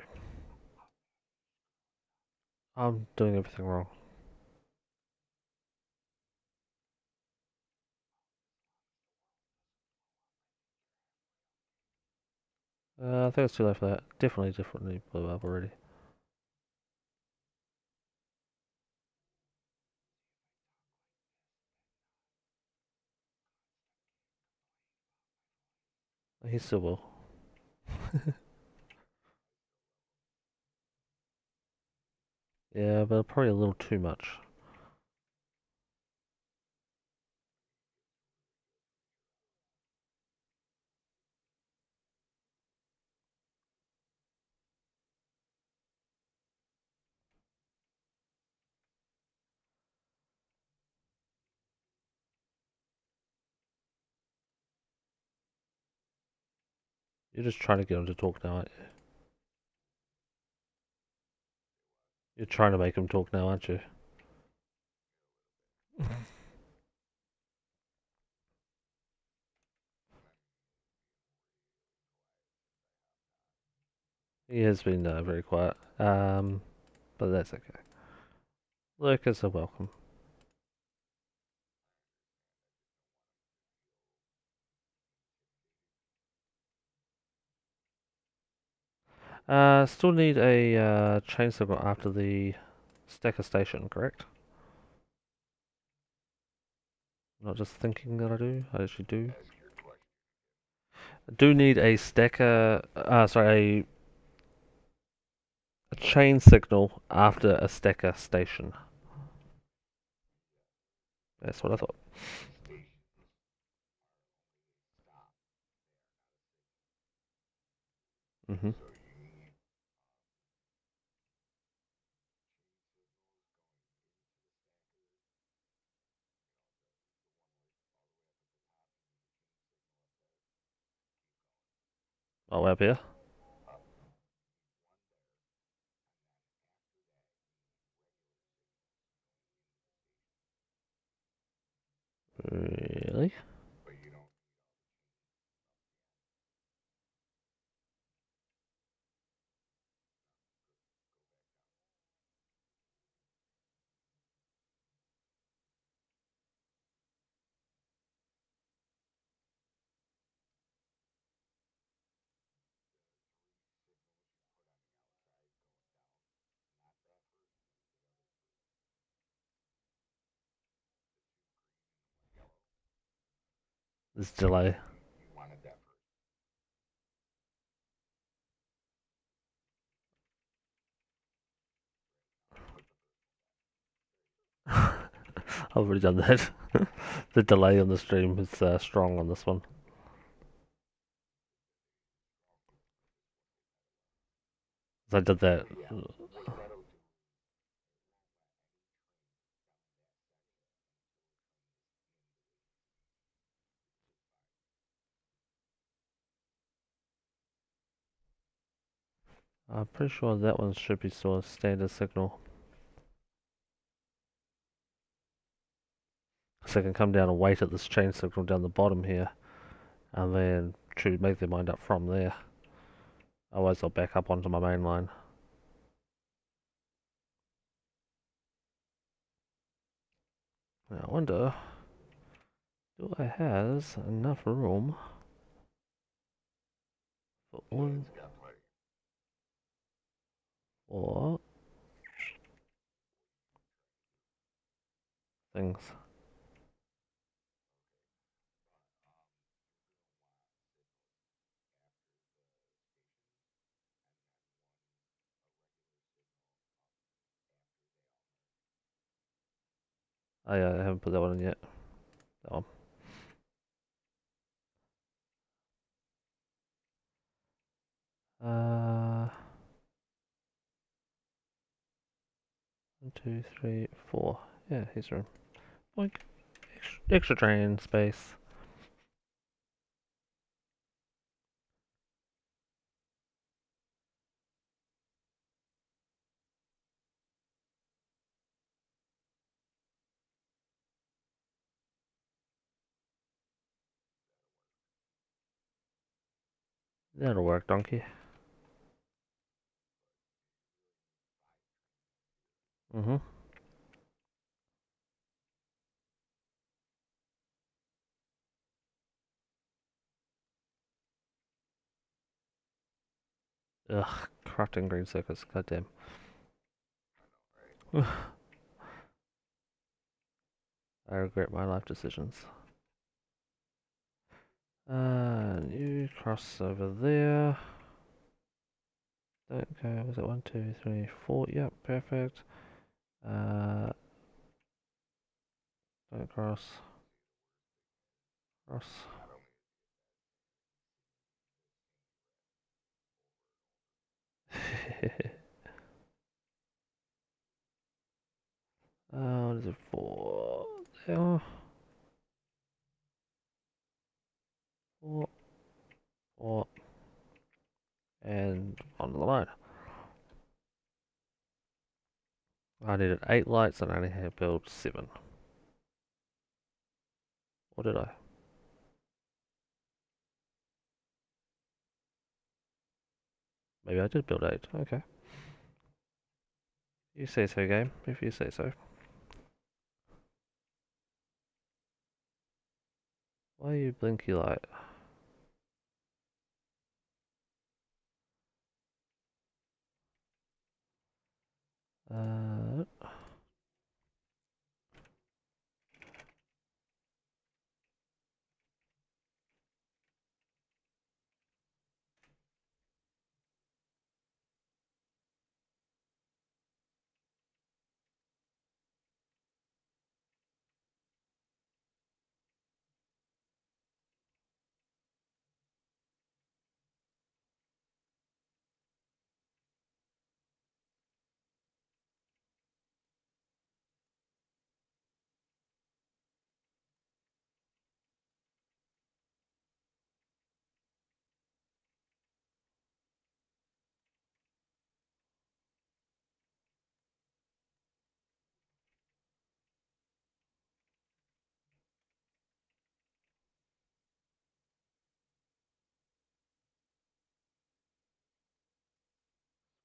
I'm doing everything wrong. I think it's too late for that. Definitely blew up already. He still will. Yeah, but probably a little too much. You're just trying to get him to talk now, aren't you? You're trying to make him talk now, aren't you? He has been very quiet. But that's okay. Lurkers are welcome. Still need a chain signal after the stacker station, correct? Not just thinking that I do, I actually do. I do need a stacker, a chain signal after a stacker station. That's what I thought. Hmm. Oh, up here. This delay. I've already done that. The delay on the stream is strong on this one. I did that. I'm pretty sure that one should be still a standard signal. So I can come down and wait at this chain signal down the bottom here, and then make their mind up from there. Otherwise I'll back up onto my main line. Now I wonder, do I have enough room for one or things? Oh yeah, I haven't put that one in yet. That one. Uh, 1, 2, 3, 4. Yeah, here's room. Like extra train space. That'll work, donkey. Mm-hmm. Ugh, crafting green circuits, goddamn. I regret my life decisions. You cross over there. Don't go, was it 1, 2, 3, 4? Yep, perfect. Uh, don't cross. Cross. What is it for? There. 4, 4, and on the line. I needed 8 lights and I only had to build 7. Or did I? Maybe I did build 8. Okay. You say so, game, if you say so. Why are you blinky light? Uh,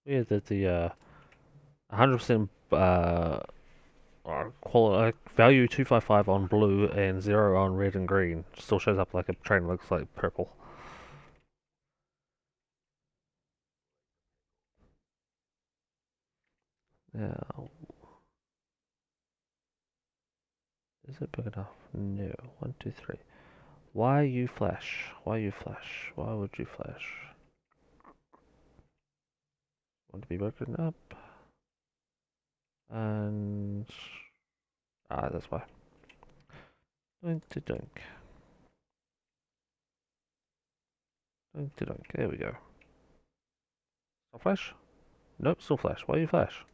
weird that the 100% value 255 on blue and 0 on red and green still shows up like a train looks like purple. Now, is it big enough? No. 1, 2, 3. Why you flash? Why you flash? Why would you flash? Want to be broken up? And that's why. Dunk to dunk. Dunk to dunk. There we go. Still flash? Nope, still flash. Why you flash?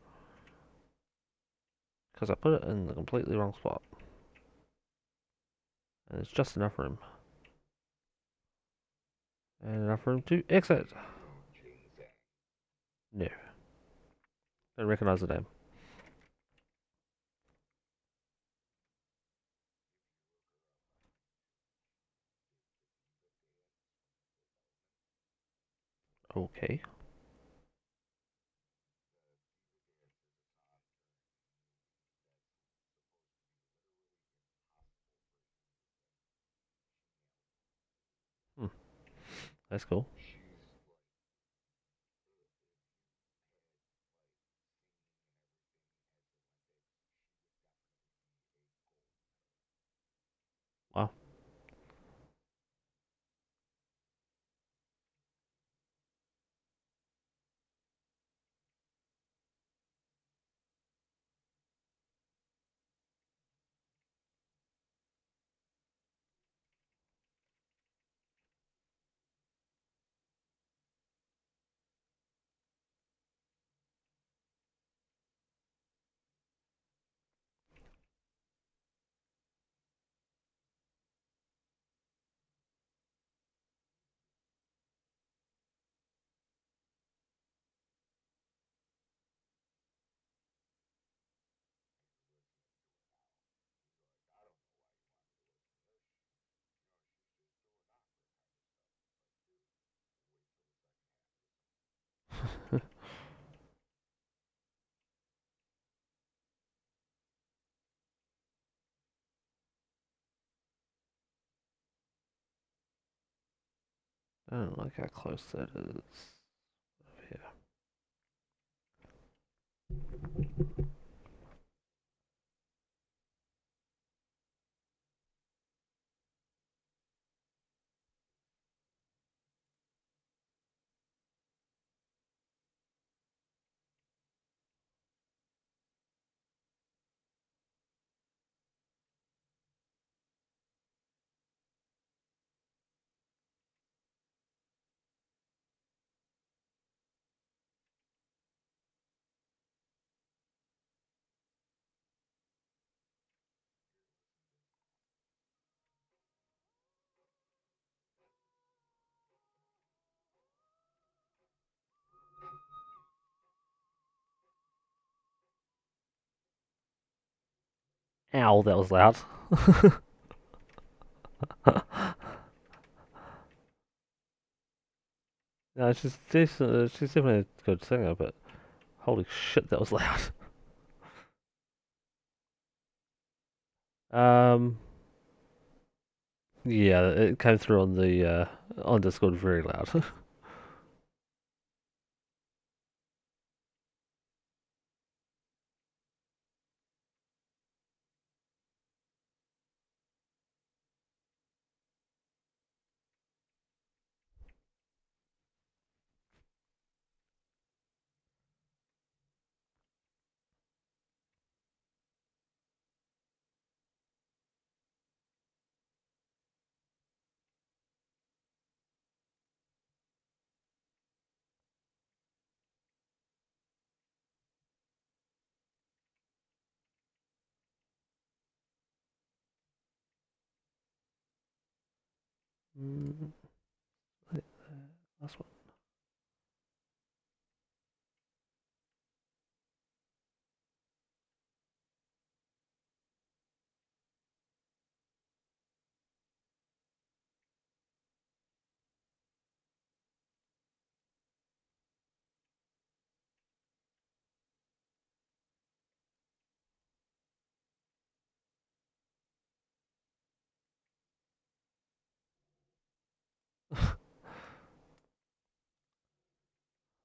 Because I put it in the completely wrong spot. And there's just enough room. And enough room to exit. No. Don't recognize the name. Okay. Hmm. That's cool. Wow. I don't like how close that is. Yeah. Ow, that was loud. No, she's definitely a good singer, but holy shit, that was loud. Um, yeah, it came through on the on Discord very loud. Mm, last one.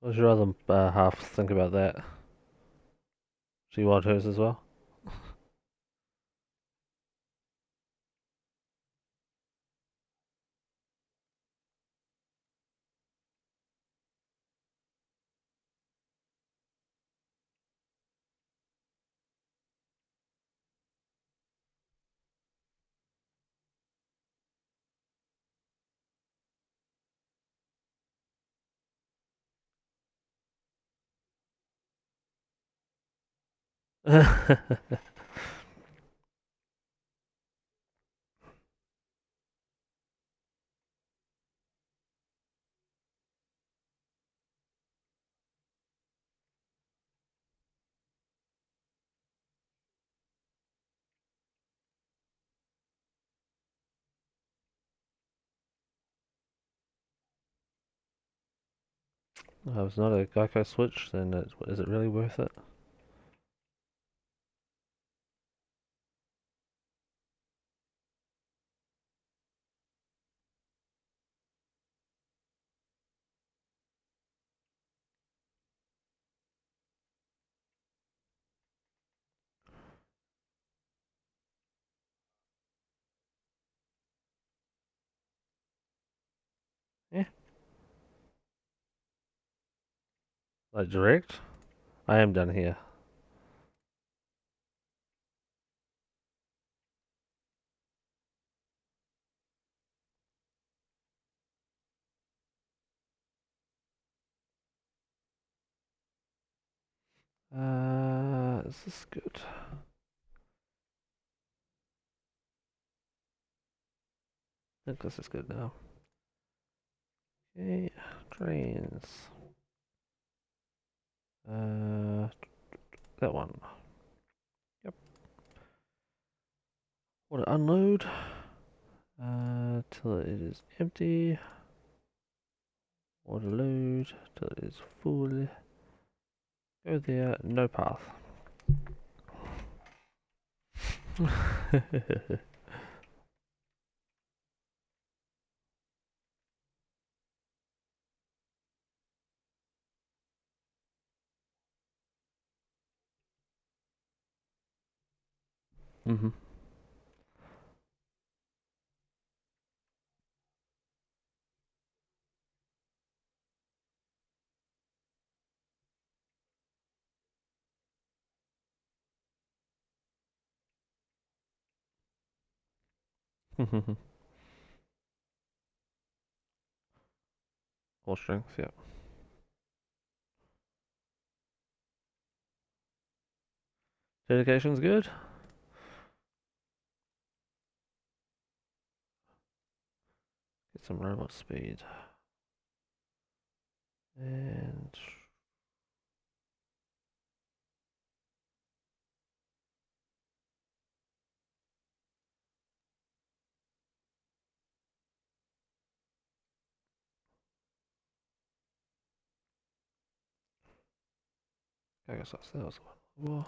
What your other half think about that? She want hers as well? Oh, it's not a Geico switch, then is it really worth it? Yeah, like direct. I am done here. Is this good? I think this is good now. Okay, trains. That one. Yep. Want to unload? Till it is empty. Want to load till it is full. Go there. No path. Mhm. Full strength. Yeah. Dedication's good. Get some robot speed. And I guess that was one.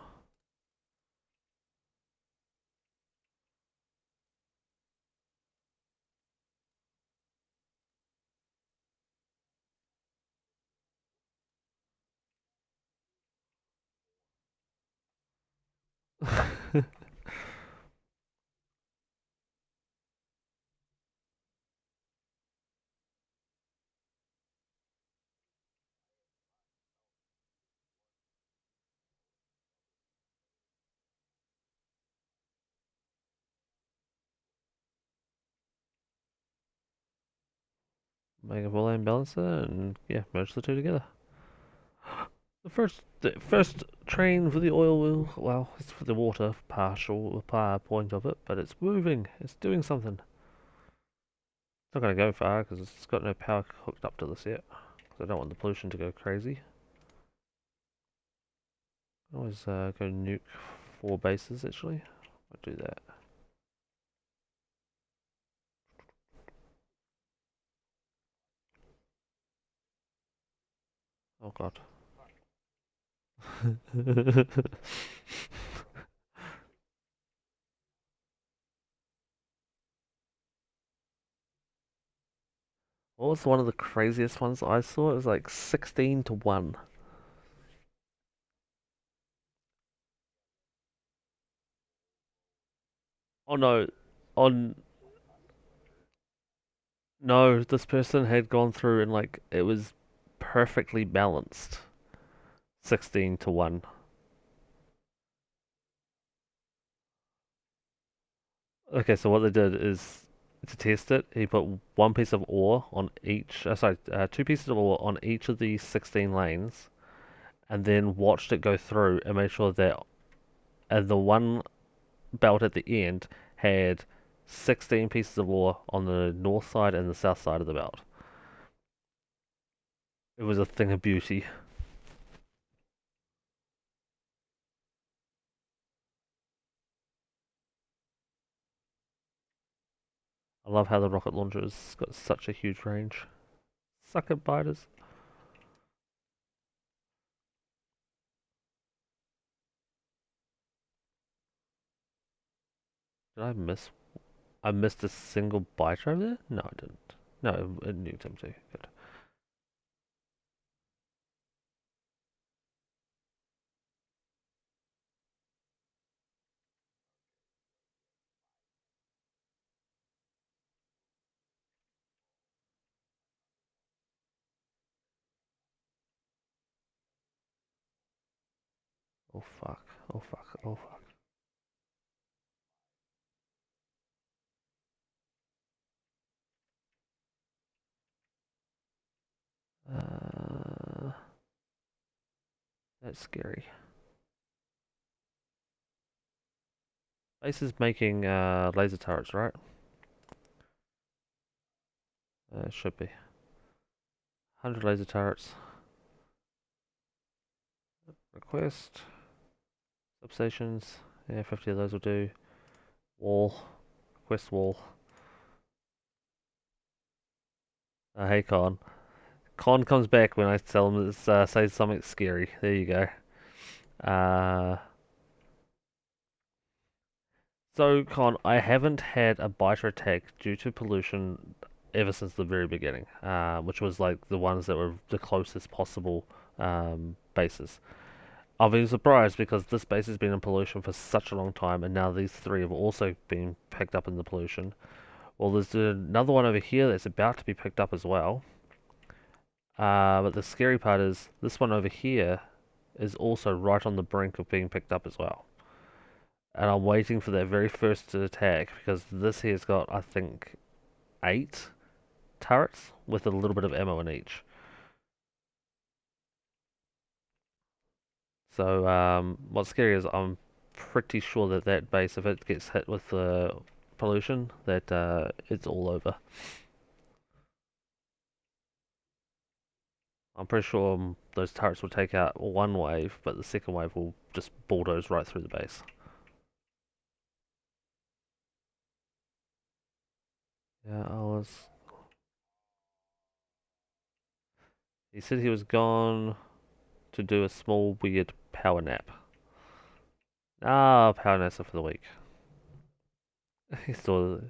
Make a Boolean balancer and yeah, merge the two together. The first train for the oil wheel. Well, it's for the water partial power point of it, but it's moving. It's doing something. It's not going to go far because it's got no power hooked up to this yet. Because I don't want the pollution to go crazy. I always go nuke 4 bases actually. I'll do that. Oh god. What was one of the craziest ones I saw? It was like 16 to 1. Oh no. On No, this person had gone through and like it was perfectly balanced. 16 to 1. Okay, so what they did is to test it, he put one piece of ore on each, sorry, 2 pieces of ore on each of the 16 lanes, and then watched it go through and made sure that and the one belt at the end had 16 pieces of ore on the north side and the south side of the belt. It was a thing of beauty. I love how the rocket launcher's got such a huge range. Suck it, biters. Did I miss? I missed a single biter over there? No, I didn't. No, it nuked him too. Good. Oh fuck. Oh fuck. Oh fuck. Uh, that's scary. Base is making laser turrets, right? Should be. 100 laser turrets. Request. Substations. Yeah, 50 of those will do. Wall. Request wall. Hey, Con. Con comes back when I tell him to say something scary. There you go. Uh, so, Con, I haven't had a biter attack due to pollution ever since the very beginning, which was like the ones that were the closest possible bases. I've been surprised because this base has been in pollution for such a long time, and now these three have also been picked up in the pollution. Well, there's another one over here that's about to be picked up as well. But the scary part is this one over here is also right on the brink of being picked up as well. And I'm waiting for that very first attack because this here's got, I think, 8 turrets with a little bit of ammo in each. So, what's scary is I'm pretty sure that that base, if it gets hit with the pollution, that it's all over. I'm pretty sure those turrets will take out one wave, but the second wave will just bulldoze right through the base. Yeah, I was. He said he was gone to do a small weird power nap. Ah, power naps are for the week. He's still.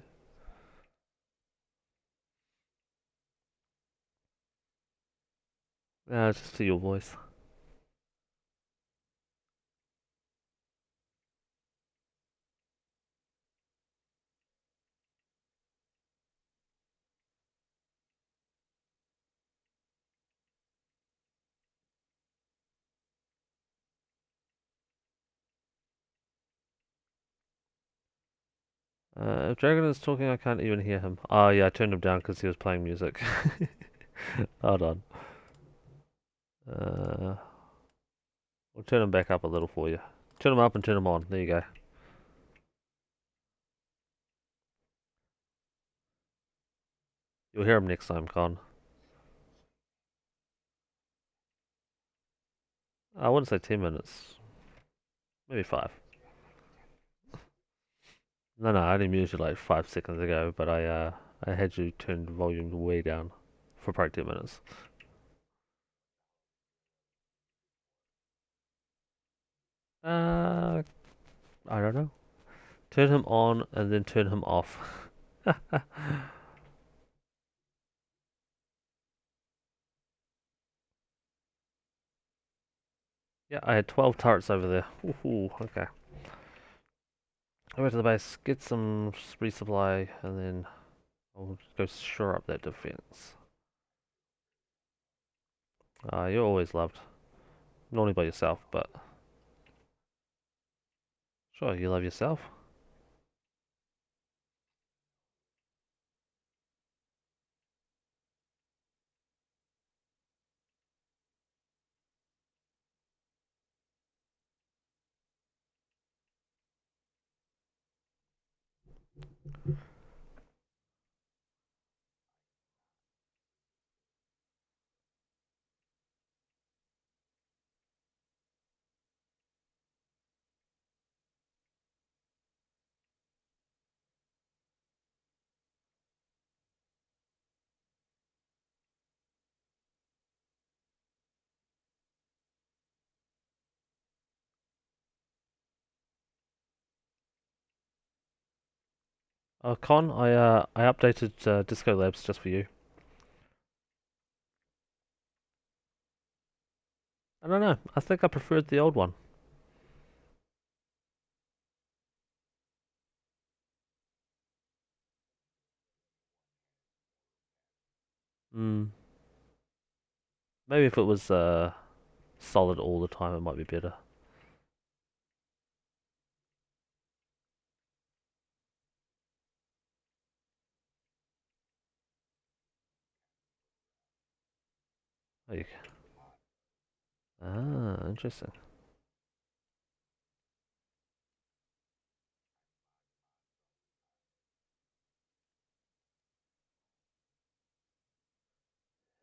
Just to your voice. If Dragon is talking, I can't even hear him. Oh yeah, I turned him down because he was playing music. Hold on. Uh, we'll turn him back up a little for you. Turn him up and turn him on. There you go. You'll hear him next time, Con. I wouldn't say 10 minutes. Maybe 5. No, no, I only muted you like 5 seconds ago, but I had you turn the volume way down for probably 10 minutes. Uh, I don't know. Turn him on and then turn him off. Yeah, I had 12 turrets over there. Ooh, okay. Go back to the base, get some resupply, and then I'll go shore up that defense. You're always loved. Not only by yourself, but sure, you love yourself. Con, I updated Disco Labs just for you. I don't know. I think I preferred the old one. Hmm. Maybe if it was solid all the time, it might be better. Oh, interesting.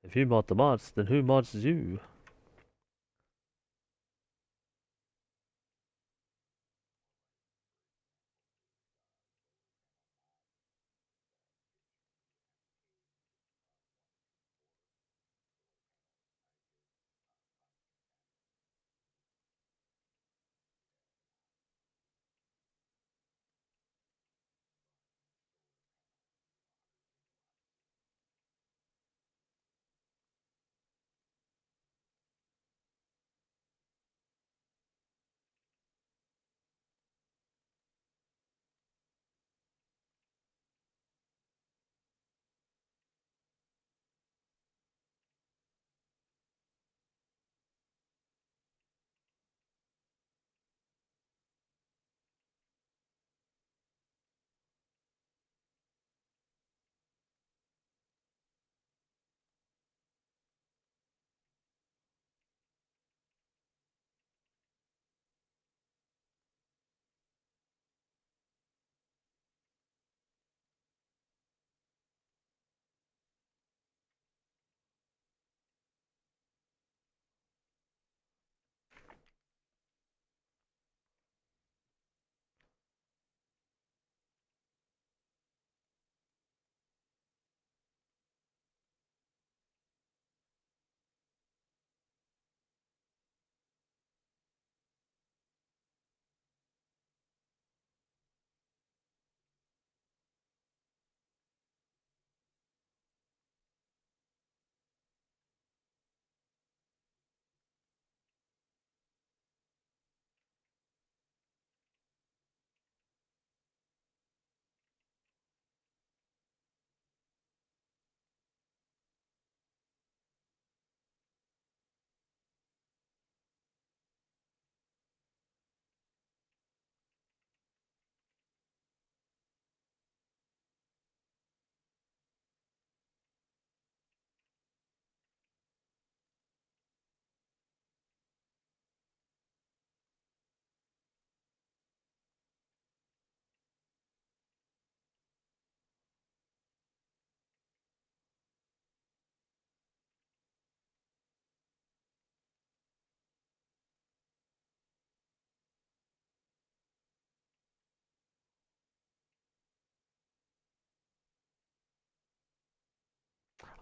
If you mod the mods, then who mods you?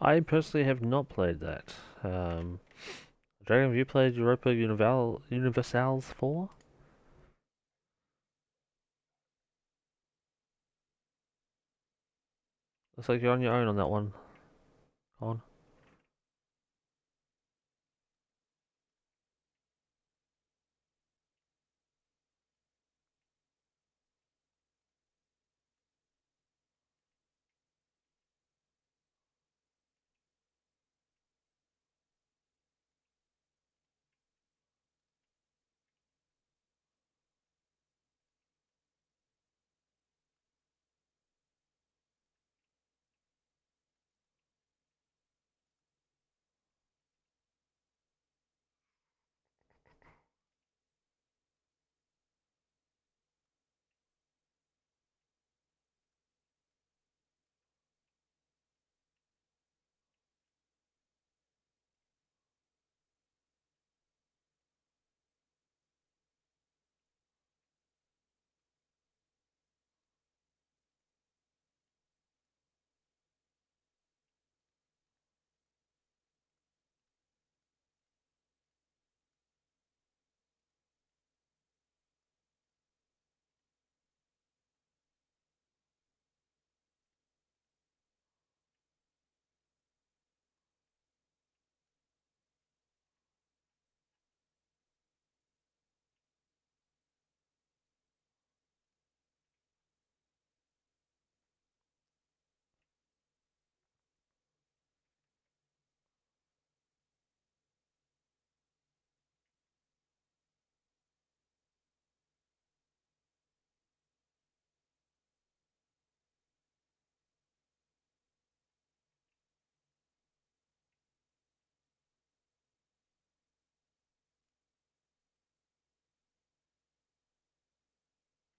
I personally have not played that. Dragon, have you played Europa Universalis 4? Looks like you're on your own on that one. On.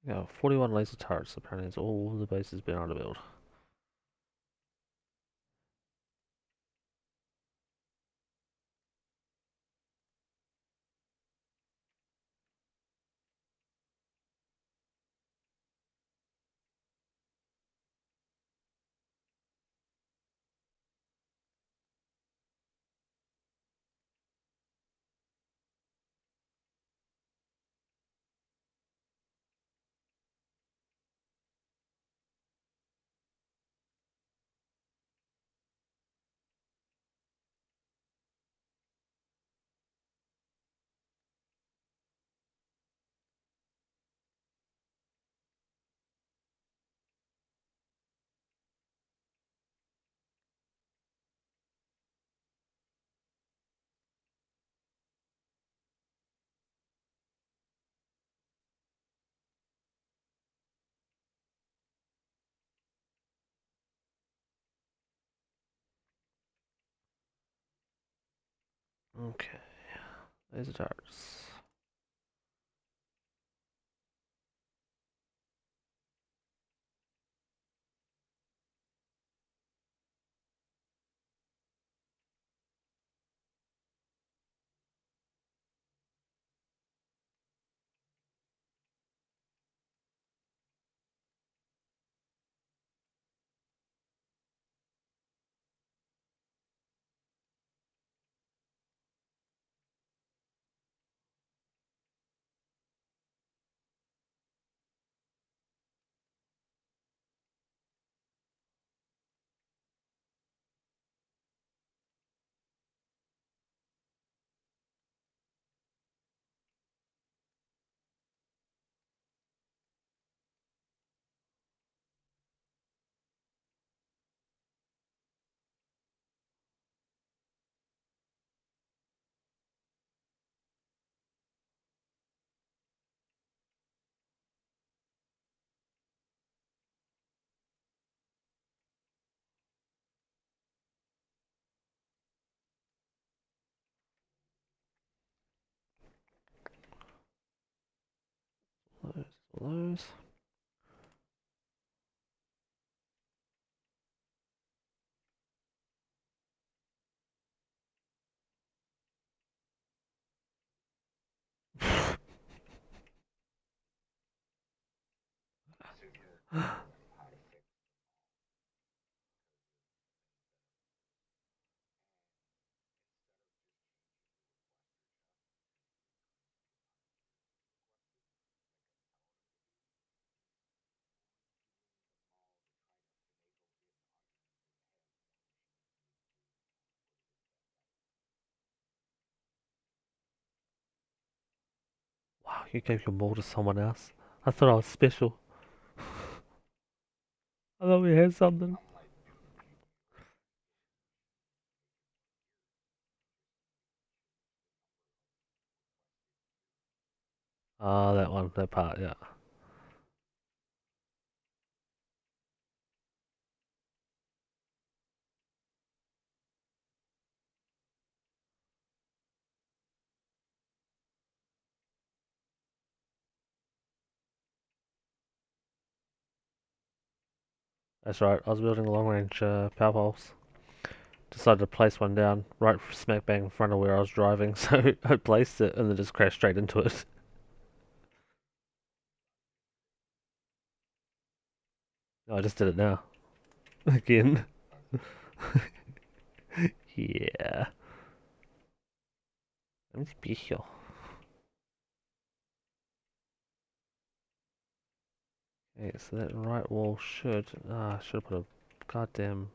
Yeah, 41 laser turrets. Apparently, it's all the base has been able to build. Okay, laser turrets. Those, those. Wow, you gave your ball to someone else. I thought I was special. I thought we had something. Ah, that one, that part, yeah. That's right. I was building a long range power poles. Decided to place one down right smack bang in front of where I was driving, so I placed it and then just crashed straight into it. No, I just did it now. Again. Yeah. I'm special. Okay, so that right wall should. Ah, should have put a goddamn.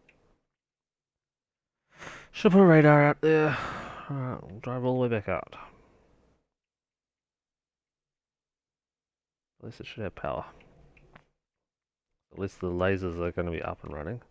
Should have put a radar out there. Alright, we'll drive all the way back out. At least it should have power. At least the lasers are going to be up and running.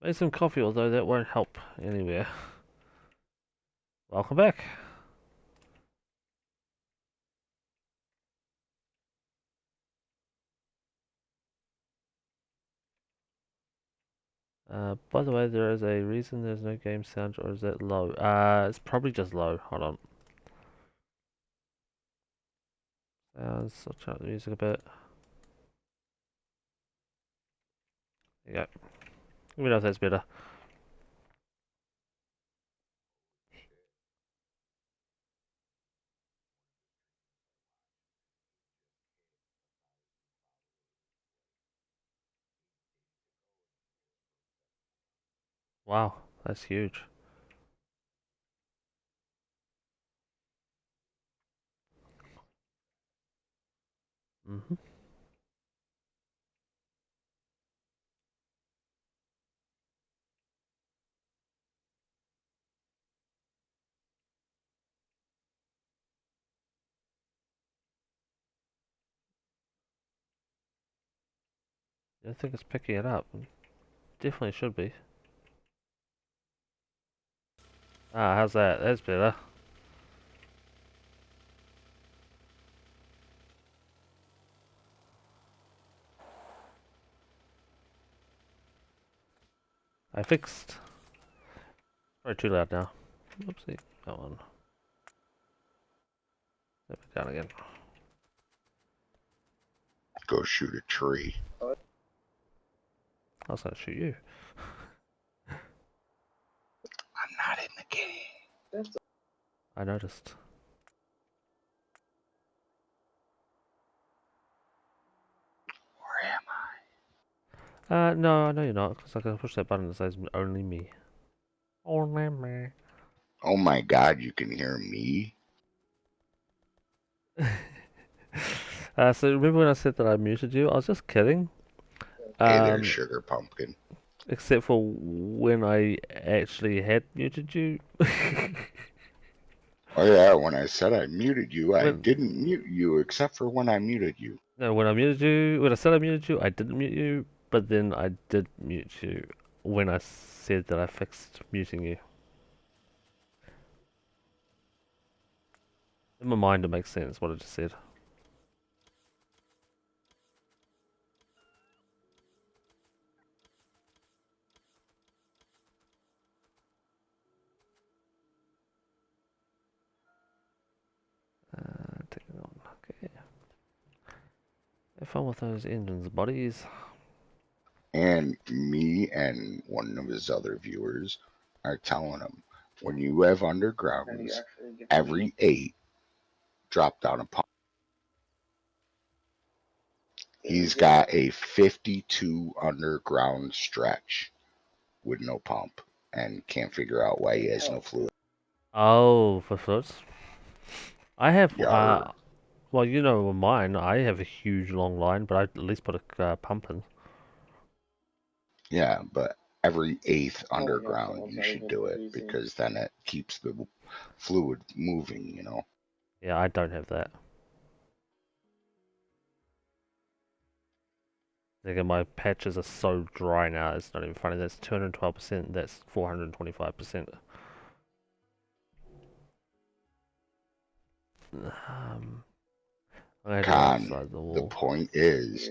Made some coffee, although that won't help anywhere. Welcome back. By the way, there is a reason there's no game sound, or is that low? It's probably just low. Hold on. Sounds. I'll turn up the music a bit. There you go. Let me know if that's better. Wow, that's huge. Mhm. I think it's picking it up. Definitely should be. Ah, how's that? That's better. I fixed. Probably too loud now. Oopsie. Go on. Let me down again. Go shoot a tree. I was gonna shoot you. I'm not in the game. I noticed. Where am No, I know you're not, because I can push that button that says only me. Only me. I? Oh my god, you can hear me? So remember when I said that I muted you? I was just kidding. Hey there, Um, Sugar Pumpkin. except for when I actually had muted you. Oh yeah, when I said I muted you, I when didn't mute you except for when I muted you. No, when I muted you, when I said I muted you, I didn't mute you, but then I did mute you when I said that I fixed muting you. In my mind, it makes sense what I just said. Take it on. Okay. Have fun with those engines, buddies. And me and one of his other viewers are telling him, when you have undergrounds, every 8 drop down a pump. He's got a 52 underground stretch with no pump and can't figure out why he has no fluid. Oh, for floats. I have, Yar. well, you know mine, I have a huge long line, but I at least put a pump in. Yeah, but every 8th underground you should do it because then it keeps the fluid moving, you know. Yeah, I don't have that. Again, my patches are so dry now, it's not even funny. That's 212%, that's 425%. Um, I'm gonna have to go Con, outside the the wall. point is,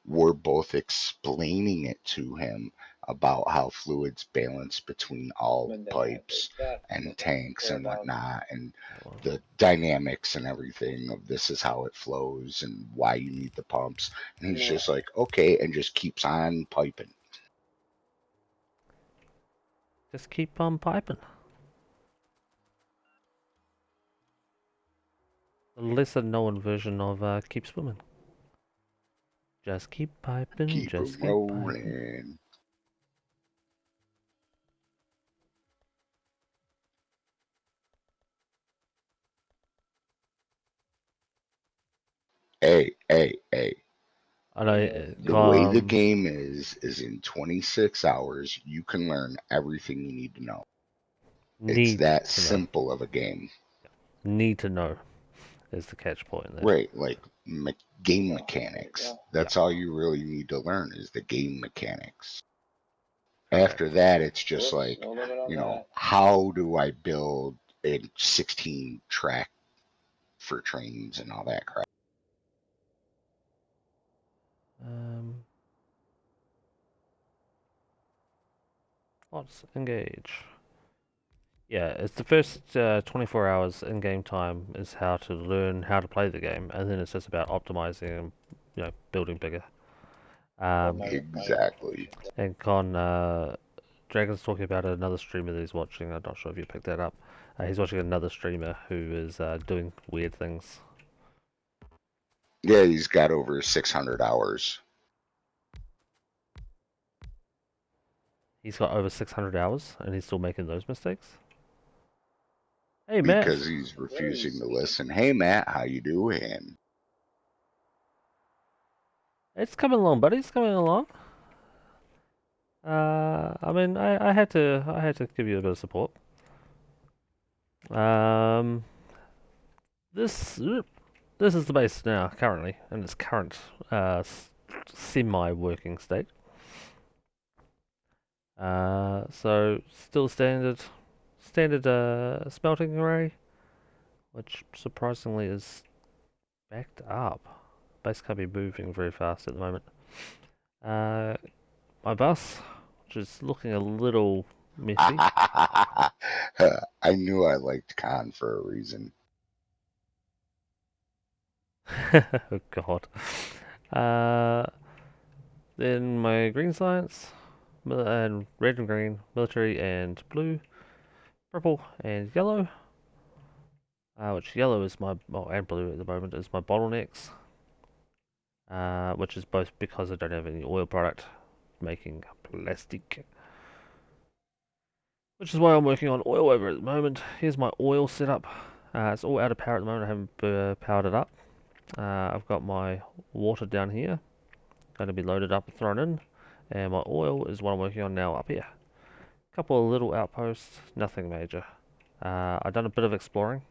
we're both explaining it to him about how fluids balance between all pipes and tanks and whatnot, and the dynamics and everything of this is how it flows and why you need the pumps. And he's just like, okay, and just keeps on piping. Just keep on piping. The lesser known version of Keep Swimming. Just keep piping, Keep it just keep piping. rolling. Hey. I know, The way the game is in 26 hours, you can learn everything you need to know. It's need that to know. simple of a game. Need to know is the catch point there. Right, like game mechanics. Yeah. That's all you really need to learn is the game mechanics. After Correct. that, it's just like, how do I build a 16 track for trains and all that crap? Um, let's engage. Yeah, it's the first 24 hours in-game time is how to learn how to play the game, and then it's just about optimizing and building bigger. Exactly. And Con Dragon's talking about another streamer that he's watching. I'm not sure if you picked that up. He's watching another streamer who is doing weird things. Yeah, he's got over 600 hours He's got over 600 hours, and he's still making those mistakes. Hey, Matt. because he's refusing to listen. Hey, Matt, how you doing? It's coming along, buddy. It's coming along. I mean, I had to give you a bit of support. Um, this this is the base now, currently, in its current semi-working state. So still standard smelting array, which surprisingly is backed up. Base can't be moving very fast at the moment. Uh, my bus, which is looking a little messy. I knew I liked Khan for a reason. Oh God. Uh, then my green science, and red and green, military and blue, purple and yellow. Which yellow is my, and blue at the moment is my bottlenecks. Which is both because I don't have any oil product making plastic. Which is why I'm working on oil over at the moment. Here's my oil setup. It's all out of power at the moment. I haven't powered it up. I've got my water down here, going to be loaded up and thrown in, and my oil is what I'm working on now up here. A couple of little outposts, nothing major. I've done a bit of exploring.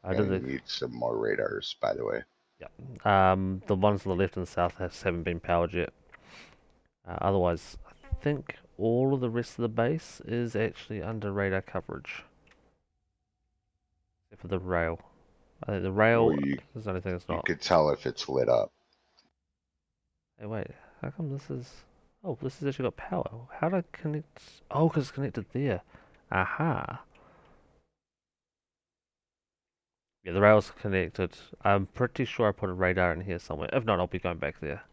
I did Gonna the need some more radars, by the way. yeah. The ones on the left and south haven't been powered yet. Otherwise, I think all of the rest of the base is actually under radar coverage, except for the rail. I think the Well, rail you is the only thing that's you not. could tell if it's lit up. Hey, wait, how come this is? Oh, this has actually got power. How do I connect? Oh, because it's connected there. Aha. Yeah, the rail's connected. I'm pretty sure I put a radar in here somewhere. If not, I'll be going back there.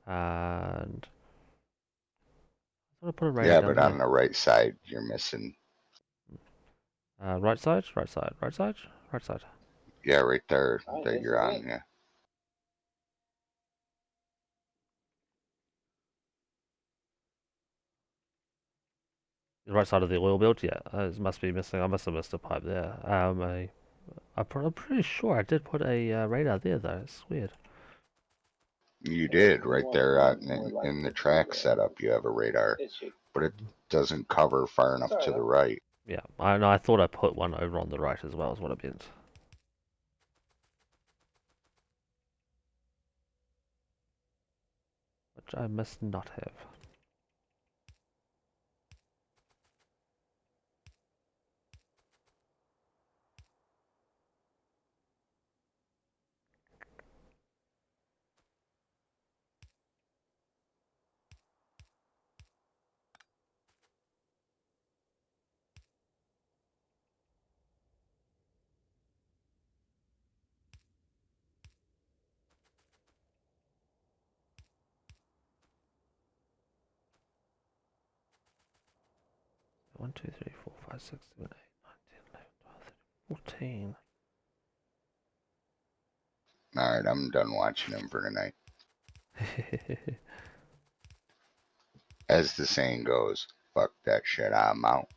And I thought I put a radar Yeah, down but here. on the right side, you're missing. Right side, right side, right side, right side. Yeah, right there that you're on. Yeah, The right side of the oil build, yeah. It must be missing. I must have missed a pipe there. I'm pretty sure I did put a radar there though. It's weird. you did right there in the track setup. You have a radar, but it doesn't cover far enough to the right. Yeah, I know. I thought I put one over on the right as well. Is what I meant. Which I must not have. 1, 2, 3, 4, 5, 6, 7, 8, 9, 10, 11, 12, 13, 14. All right, I'm done watching him for tonight. As the saying goes, fuck that shit. I'm out.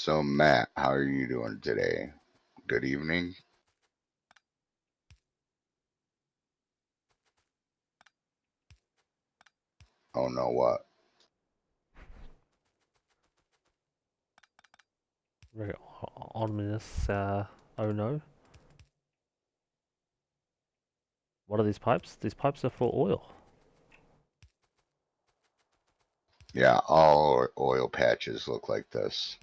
So, Matt, how are you doing today? Good evening. Oh, no, what? Very ominous. Oh no. What are these pipes? These pipes are for oil. Yeah, all oil patches look like this.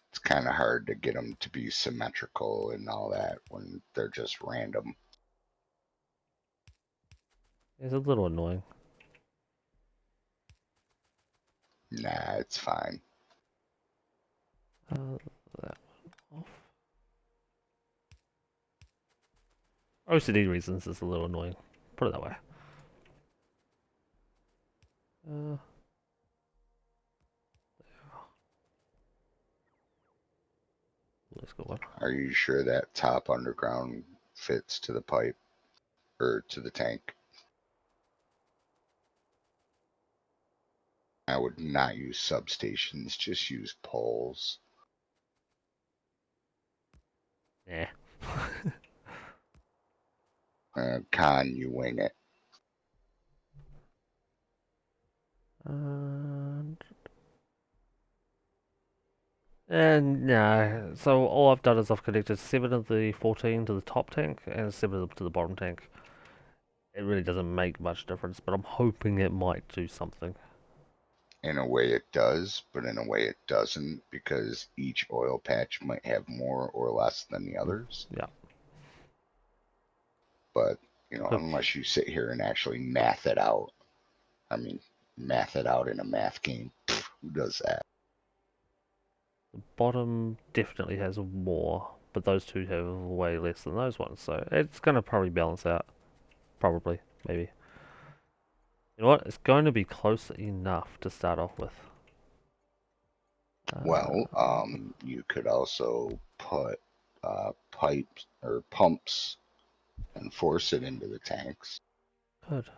It's kind of hard to get them to be symmetrical and all that when they're just random. It's a little annoying. Nah, it's fine. Uh, that off. OCD reasons it's a little annoying. Put it that way. Uh, let's go on. Are you sure that top underground fits to the pipe or to the tank? I would not use substations, just use poles. Nah. Con, you wing it. and yeah, so all I've done is I've connected 7 of the 14 to the top tank and 7 of them to the bottom tank. It really doesn't make much difference, but I'm hoping it might do something. In a way it does, but in a way it doesn't because each oil patch might have more or less than the others. Yeah. But, The unless you sit here and actually math it out, I mean, math it out in a math game, who does that? bottom definitely has more, but those two have way less than those ones, so it's gonna probably balance out. Probably, maybe. You know what? It's going to be close enough to start off with. Well, Uh, you could also put pipes or pumps and force it into the tanks. good.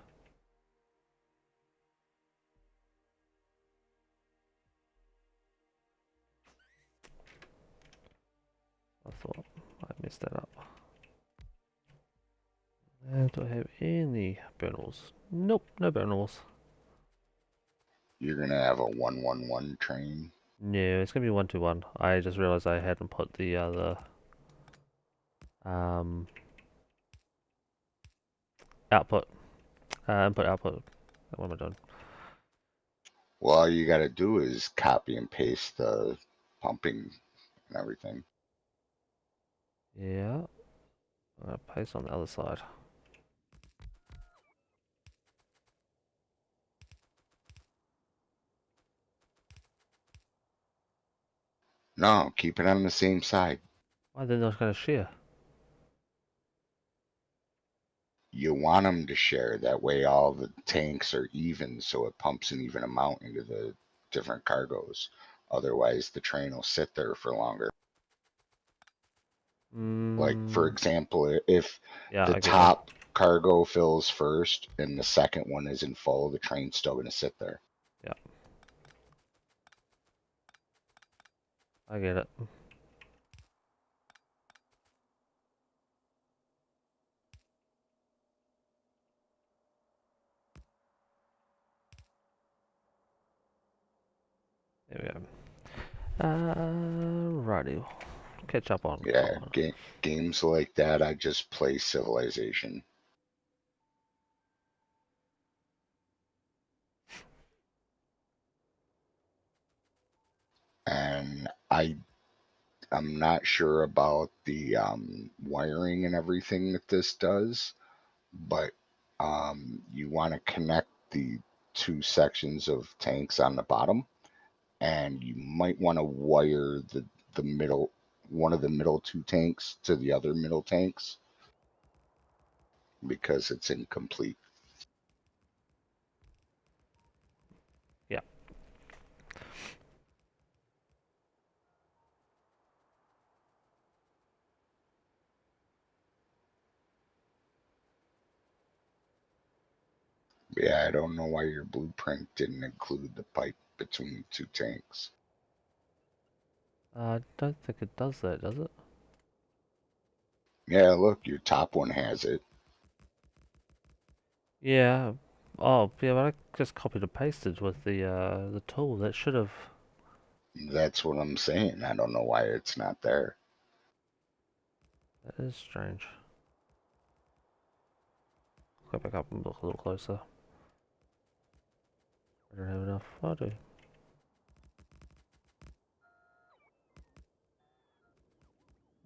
I thought I messed that up. Do I have any burnals? Nope, no burnals. You're gonna have a 111 train. No, it's gonna be 1-1. I just realized I hadn't put the other um output, input output. What am I doing? Well, all you gotta do is copy and paste the pumping and everything. Yeah, I'm gonna paste on the other side. No, keep it on the same side. Why they're not gonna share? You want them to share. That way, all the tanks are even, so it pumps an even amount into the different cargoes. Otherwise, the train will sit there for longer. Like, for Mm, example, if yeah, the I get you. top cargo fills first and the second one isn't full, the train's still going to sit there. Yeah, I get it. There we go. Righty. Catch up on Yeah, common. games like that, I just play Civilization. And I'm not sure about the wiring and everything that this does, but you want to connect the two sections of tanks on the bottom, and you might want to wire the middle one of the middle two tanks to the other middle tanks because it's incomplete. Yeah. Yeah, I don't know why your blueprint didn't include the pipe between two tanks. I don't think it does that, does it? Yeah, look, your top one has it. Yeah. Oh, yeah, but I just copied and pasted with the tool. That should have. That's what I'm saying. I don't know why it's not there. That is strange. Go back up and look a little closer. I don't have enough. I do.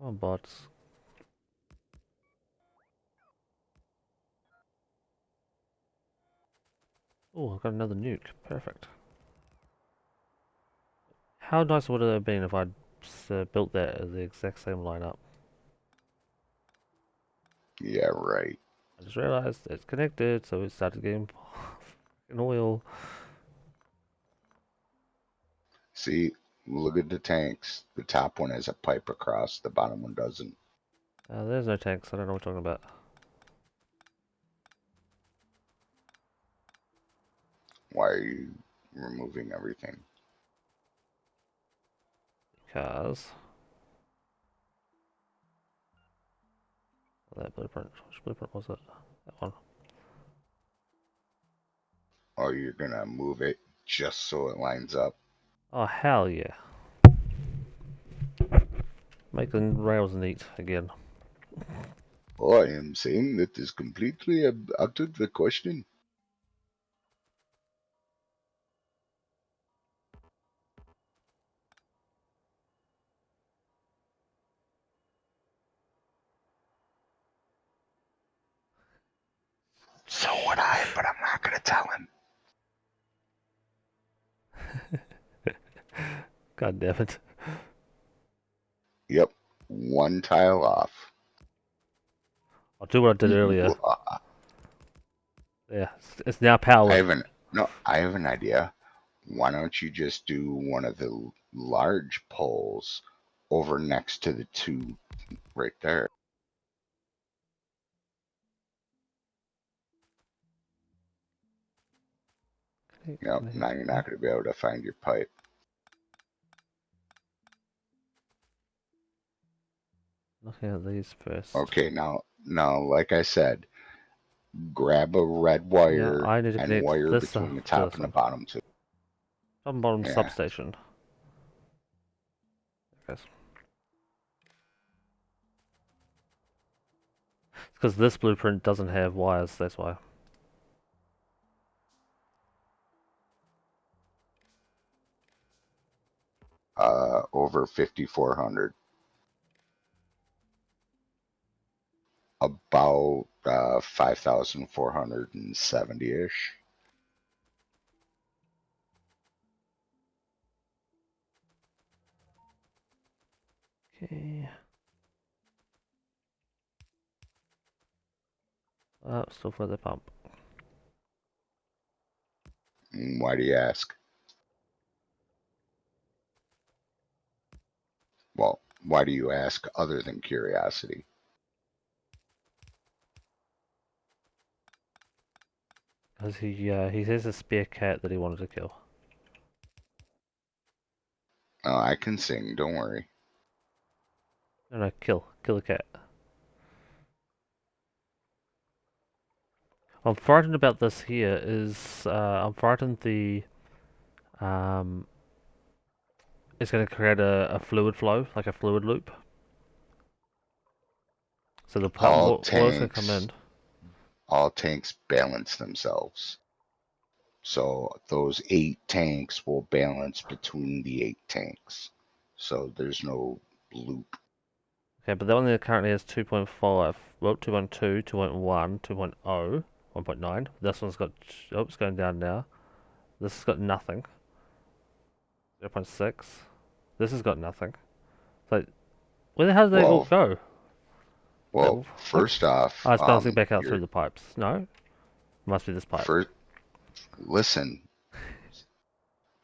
Oh, bots. Oh, I've got another nuke. Perfect. How nice would it have been if I'd built that as the exact same lineup? Yeah, right. I just realized it's connected, so it started getting fucking oil. See, look at the tanks. The top one has a pipe across, the bottom one doesn't. There's no tanks. I don't know what you're talking about. Why are you removing everything? Because that blueprint. Which blueprint was it? That one. Or you're gonna move it just so it lines up? Oh hell yeah! Making rails neat again. Oh, I am saying that is completely out of the question. So would I, but I'm not gonna tell him. God damn it! Yep, one tile off. I'll do what I did earlier. I Yeah, it's now powered. have an no. I have an idea. Why don't you just do one of the large poles over next to the two right there? Yep. Now you're not going to be able to find your pipe. Looking at these first. Okay. Now, like I said, grab a red Yeah, wire I need to and connect wire this between the to top this and the one. bottom too. Top and bottom Yeah. substation. Okay. Because this blueprint doesn't have wires, that's why. Over 5,400. About 5,470 ish. Okay. Still for the pump. Why do you ask? Well, why do you ask other than curiosity? Because he has a spare cat that he wanted to kill. I can sing, don't worry. No, no, kill the cat. I'm frightened about this here. I'm frightened um it's going to create a fluid flow, like a fluid loop. So the All oil's going to come tanks, in. all tanks balance themselves. So those 8 tanks will balance between the 8 tanks. So there's no loop. Okay, but the one that currently has 2.5, well, 2.2, 2.1, 2.0, 1.9. This one's got, oh, it's going down now. This has got nothing. 0.6. This has got nothing. So, where the hell did they all Well, go? well, What? first off, Oh, it's bouncing back out through you're the pipes. No? Must be this pipe. first. Listen,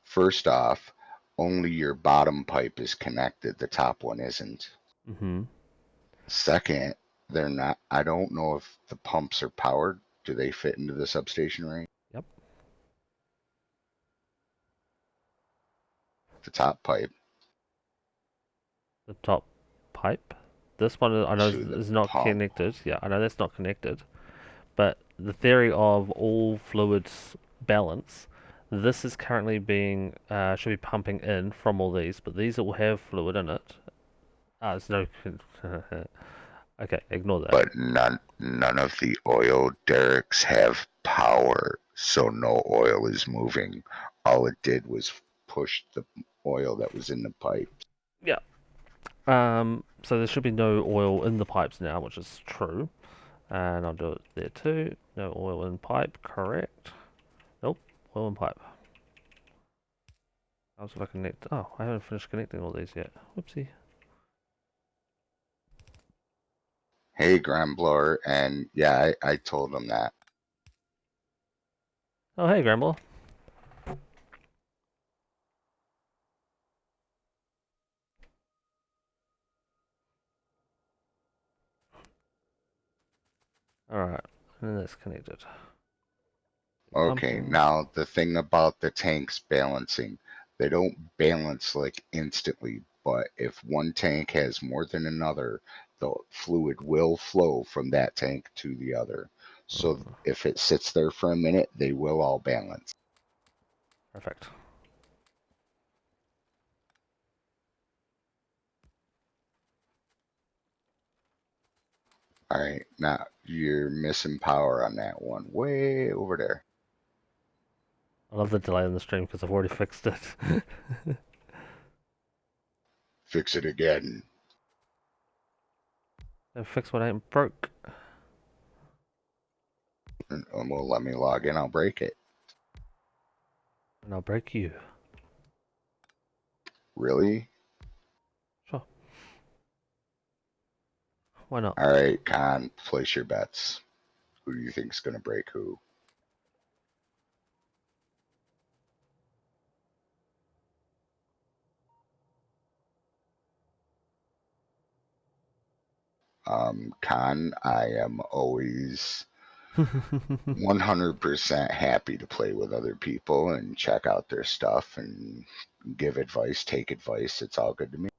first off, only your bottom pipe is connected. The top one isn't. Mm-hmm. Second, they're not. I don't know if the pumps are powered. Do they fit into the substation ring? Yep. The top pipe. The top pipe. This one I know to the is not pump. connected. Yeah, I know that's not connected. But the theory of all fluids balance, this is currently being should be pumping in from all these, but these all have fluid in it. There's no. Okay, ignore that. But none of the oil derricks have power, so no oil is moving. All it did was push the oil that was in the pipe. Yeah. So there should be no oil in the pipes now, which is true. And I'll do it there too. No oil in pipe, correct. Nope, oil in pipe. I was if I connect. Oh, I haven't finished connecting all these yet. Whoopsie. Hey, Grambler, and yeah, I told him that. Oh, hey, Grandma. Alright, and that's connected. Okay, Pumping. now the thing about the tanks balancing, they don't balance like instantly, but if one tank has more than another, the fluid will flow from that tank to the other. So Mm, if it sits there for a minute, they will all balance. perfect. All right, now you're missing power on that one, way over there. I love the delay in the stream because I've already fixed it. Fix it again. Don't fix what ain't broke. And well, let me log in, I'll break it. And I'll break you. Really? Sure. Why not? All right, Con, place your bets. Who do you think's gonna break who? Con, I am always 100% happy to play with other people and check out their stuff and give advice, take advice. It's all good to me.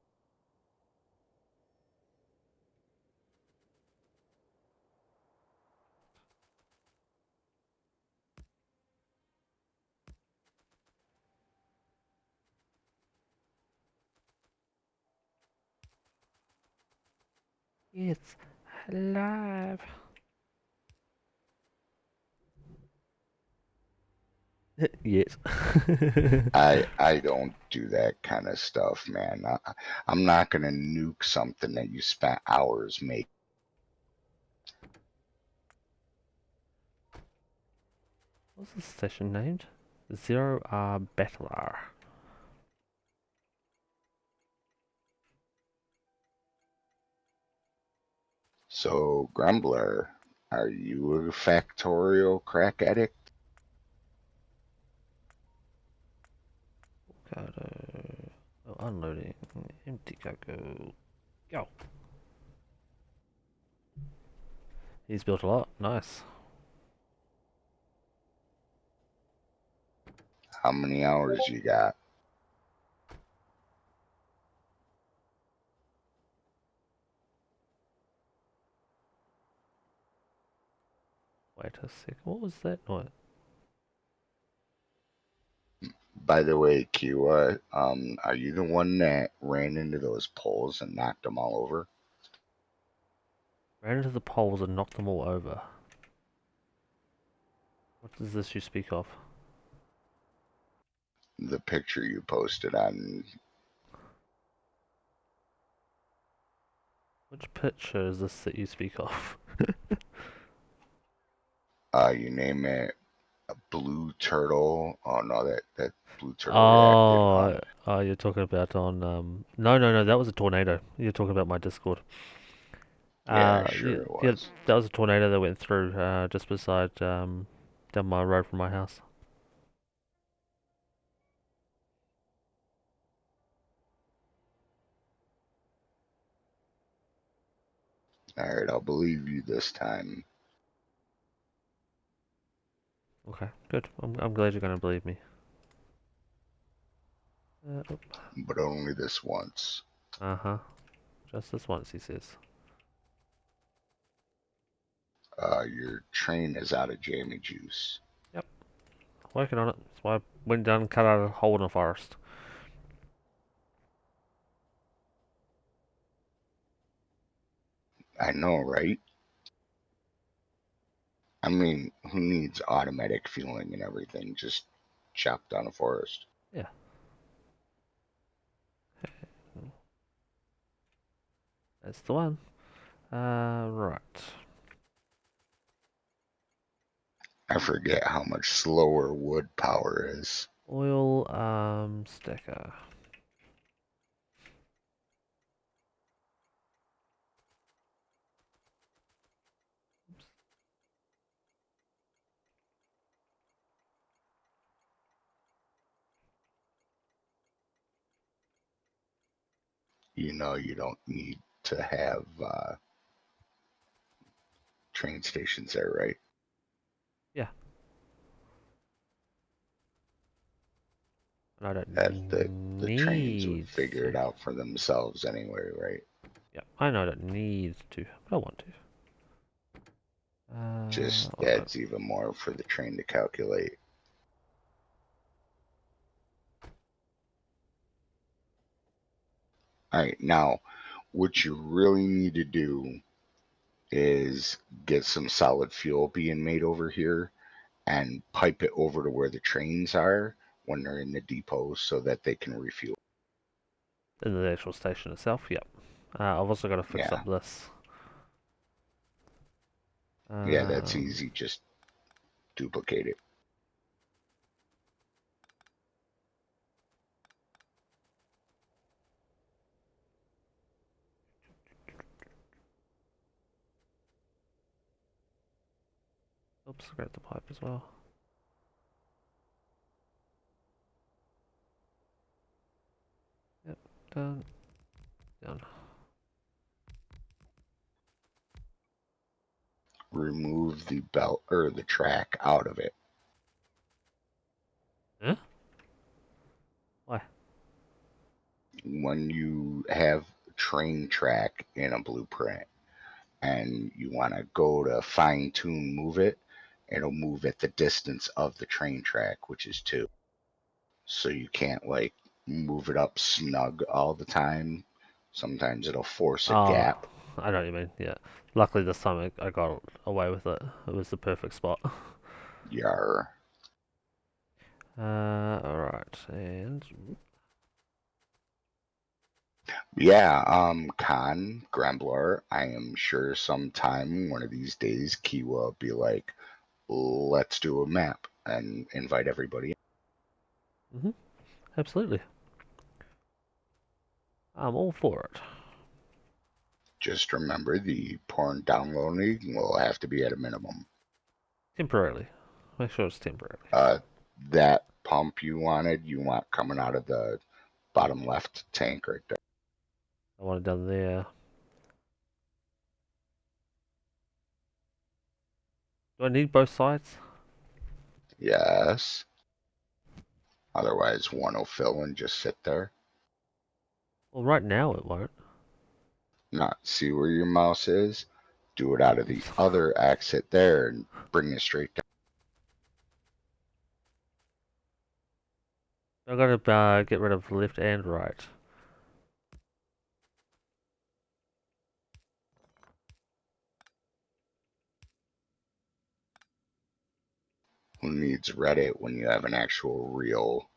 It's alive. Yes. I don't do that kind of stuff, man. I'm not gonna nuke something that you spent hours making. What's the station named? Zero R Battler. So, Grumbler, are you a factorial crack addict? Cargo. Oh, unloading. Empty cargo. Go. He's built a lot. Nice. How many hours you got? Wait a second. What was that noise? By the way, Kiwa, are you the one that ran into those poles and knocked them all over? Ran into the poles and knocked them all over. What is this you speak of? The picture you posted on, Which picture is this that you speak of? you name it a blue turtle. Oh no, that blue turtle reacted on Oh, it. oh, you're talking about on no, no, no, that was a tornado. You're talking about my Discord. Yeah, Yeah, sure it yeah, was. that was a tornado that went through just beside down my road from my house. All right, I'll believe you this time, Okay, good. I'm glad you're gonna believe me. but only this once. Uh-huh. Just this once, he says. Your train is out of jammy juice. Yep, working on it. That's why I went down and cut out a hole in the forest. I know, right? I mean, who needs automatic fueling and everything? Just chop down a forest. Yeah. That's the one. Right. I forget how much slower wood power is. Oil, stacker. You know, you don't need to have train stations there, right? Yeah. And I That don't the trains would need figure to. it out for themselves anyway, right? Yeah, I know I don't need to, but I want to. Just Alright. adds even more for the train to calculate. All right, now what you really need to do is get some solid fuel being made over here and pipe it over to where the trains are when they're in the depot so that they can refuel. In the actual station itself, yep. I've also got to fix Yeah, up this. yeah, that's Um, easy. Just duplicate it. oops, grab the pipe as well. Yep, done, done. Remove the belt or the track out of it. Huh? Why? When you have train track in a blueprint and you want to go to fine tune move it, it'll move at the distance of the train track, which is 2. So you can't like move it up snug all the time. Sometimes it'll force a Oh, gap. I know what you mean, yeah. Luckily this time I got away with it. It was the perfect spot. Yar. Alright, and... Yeah, Khan, Grambler, I am sure sometime one of these days Kiwa will be like, let's do a map and invite everybody. Mm-hmm, absolutely. I'm all for it. Just remember the porn downloading will have to be at a minimum. Temporarily. Make sure it's temporarily. Uh, that pump you want coming out of the bottom left tank right there. I want it done there. Do I need both sides? Yes. Otherwise, one will fill and just sit there. Well, right now it won't. Not see where your mouse is. Do it out of the other exit there and bring it straight down. I gotta get rid of left and right. Who needs Reddit when you have an actual, real,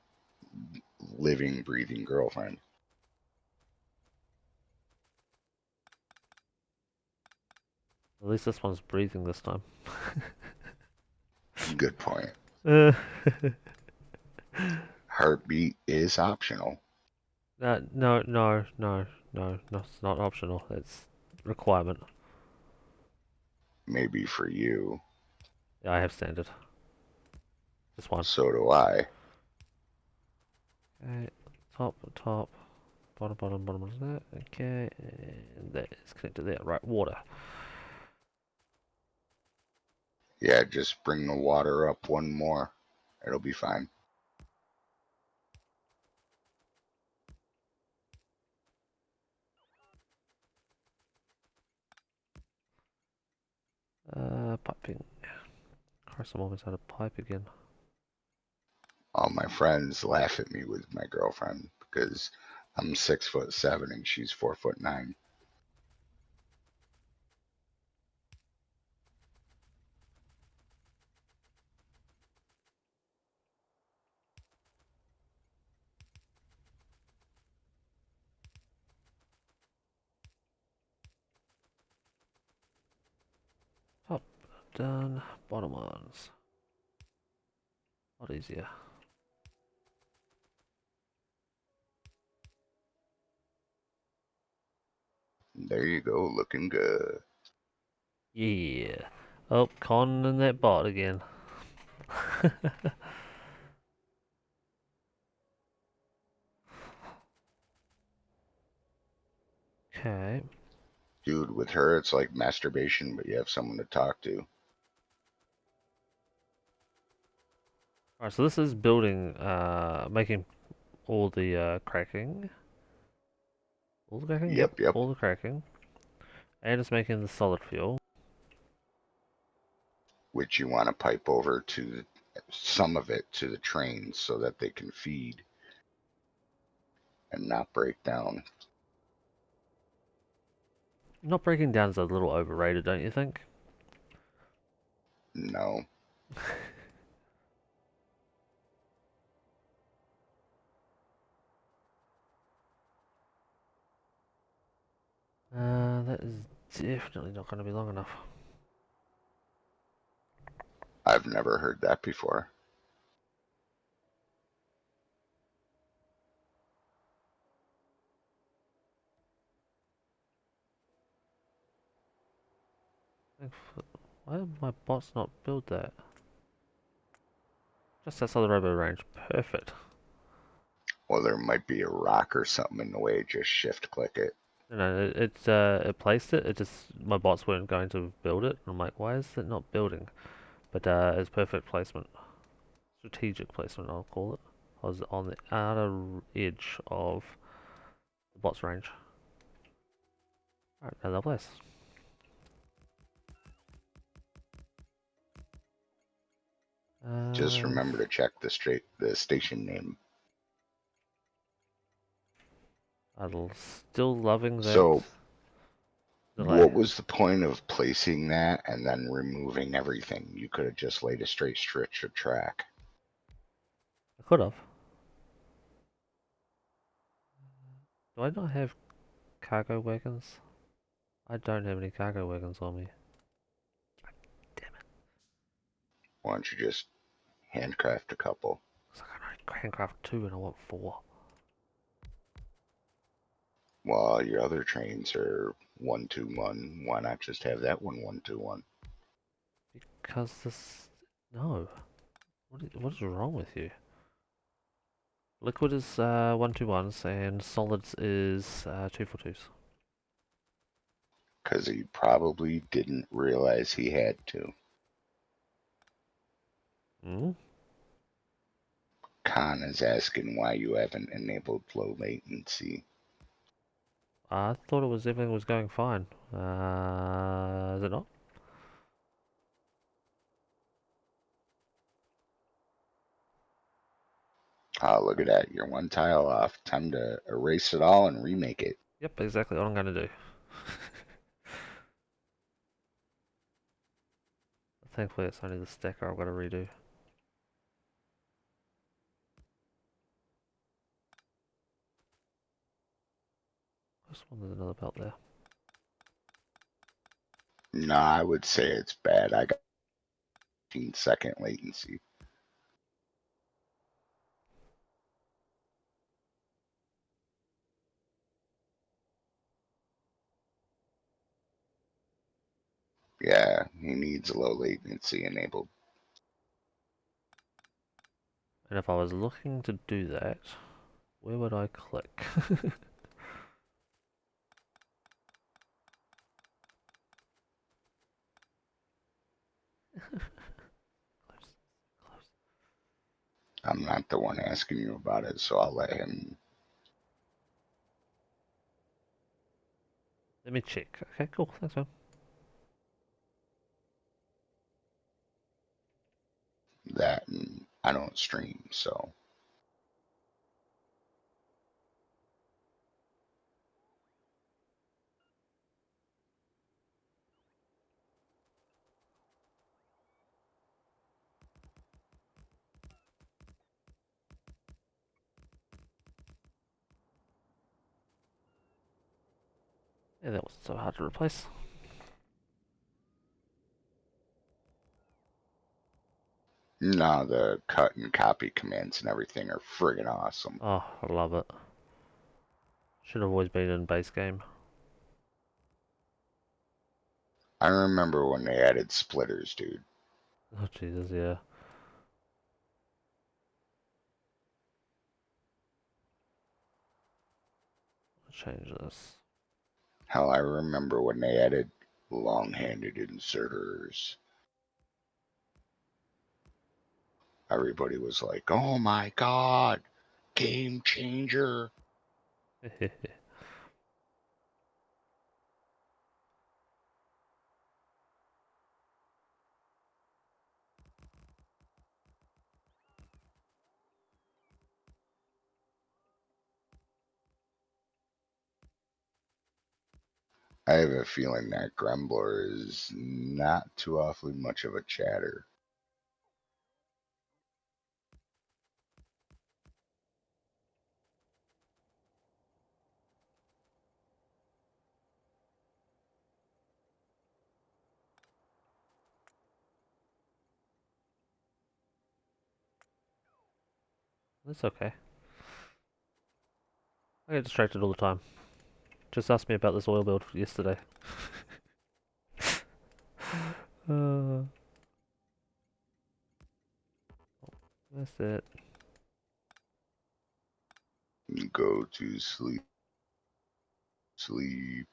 living, breathing girlfriend? At least this one's breathing this time. Good point. uh, Heartbeat is optional. no, it's not optional. It's requirement. Maybe for you. Yeah, I have standard. Just one. So do I. Okay, top, bottom of that. Okay, and that is connected there. Right, water. Yeah, just bring the water up one more. It'll be fine. piping. Christ, I'm almost out of pipe again. All my friends laugh at me with my girlfriend because I'm 6'7" and she's 4'9". Top, done. Bottom ones. A lot easier. There you go, looking good. Yeah. Oh, Con and that bot again. Okay. Dude, with her it's like masturbation, but you have someone to talk to. Alright, so this is building, making all the cracking. All the cracking? Yep, Yep, yep. all the cracking. And it's making the solid fuel. Which you want to pipe over to some of it to the trains so that they can feed and not break down. Not breaking down is a little overrated, don't you think? No, That is definitely not going to be long enough. I've never heard that before. Why did my bots not build that? Just outside the robo range. Perfect. Well, there might be a rock or something in the way. Just shift click it. No, it placed it. It just my bots weren't going to build it. I'm like, why is it not building? But it's perfect placement, strategic placement. I'll call it. I was on the outer edge of the bots range. Alright, another place. Just remember to check the station name. I'm still loving that So, delay. what was the point of placing that and then removing everything? You could have just laid a straight stretch of track. I could have. Do I not have cargo wagons? I don't have any cargo wagons on me. Damn it. Why don't you just handcraft a couple? Looks like I can handcraft 2 and I want 4. While your other trains are 121, why not just have that one 121? Because this... No. What is wrong with you? Liquid is 121s and solids is 242s. Because he probably didn't realize he had to. Hmm? Khan is asking why you haven't enabled low latency. I thought everything was going fine. Is it not? Oh, look at that. You're one tile off. Time to erase it all and remake it. Yep, exactly what I'm going to do. Thankfully it's only the stacker I've got to redo. This one, there's another belt there. No, I would say it's bad. I got 15-second latency. Yeah, he needs low latency enabled. And if I was looking to do that, where would I click? Close, close. I'm not the one asking you about it, so I'll let him. Let me check. Okay, cool. Thanks, man. that, and I don't stream, so Yeah, that wasn't so hard to replace. no, the cut and copy commands and everything are friggin' awesome. Oh, I love it. Should have always been in base game. I remember when they added splitters, dude. Oh, Jesus, yeah. Change this. Hell, I remember when they added long-handed inserters. Everybody was like, "Oh my god, game changer!" I have a feeling that Gremblor is not too awfully much of a chatter. That's okay. I get distracted all the time. Just ask me about this oil build yesterday. uh, that's it. Go to sleep, sleep,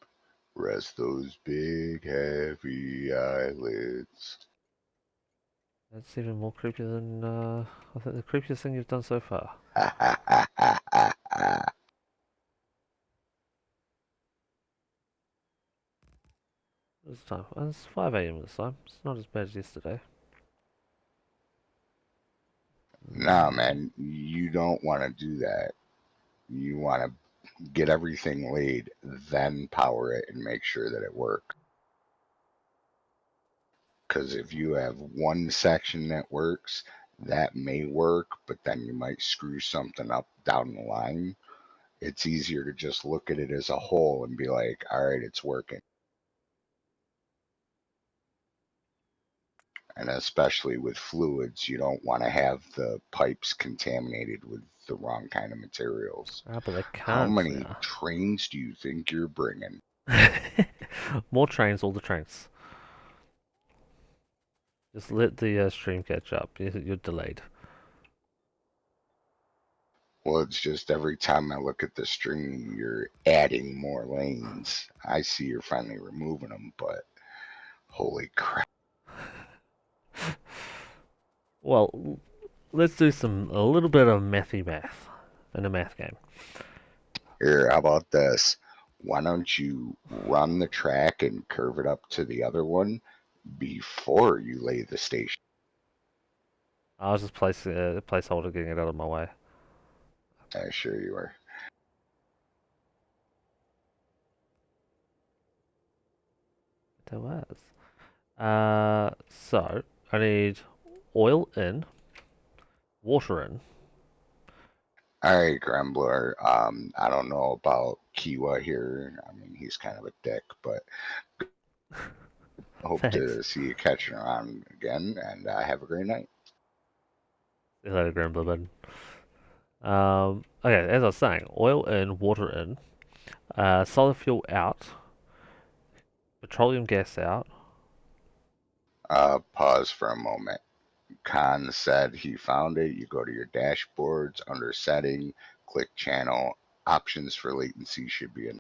rest those big heavy eyelids. That's even more creepy than I think the creepiest thing you've done so far. Ha ha ha ha ha ha. This time, it's 5 a.m. this time. It's not as bad as yesterday. Nah, Mm, man, you don't want to do that. You want to get everything laid, then power it and make sure that it works. Because if you have one section that works, that may work, but then you might screw something up down the line. It's easier to just look at it as a whole and be like, all right, it's working. And especially with fluids, you don't want to have the pipes contaminated with the wrong kind of materials. ah, but they How can't many now. trains do you think you're bringing? More trains, all the trains. Just let the stream catch up. You're delayed. Well, it's just every time I look at the stream, you're adding more lanes. I see you're finally removing them, but holy crap. Well, let's do a little bit of mathy math in a math game. Here, how about this? Why don't you run the track and curve it up to the other one before you lay the station? I was just placing a placeholder, getting it out of my way. I assure you are. There was. So I need oil in, water in. All right, Grembler. I don't know about Kiwa here. I mean, he's kind of a dick, but hope Thanks. to see you catching around again, and have a great night. Is that a Gremlin button? Okay, as I was saying, oil in, water in, solid fuel out, petroleum gas out. Pause for a moment. Khan said he found it. You go to your dashboards under setting, click channel. Options for latency should be in.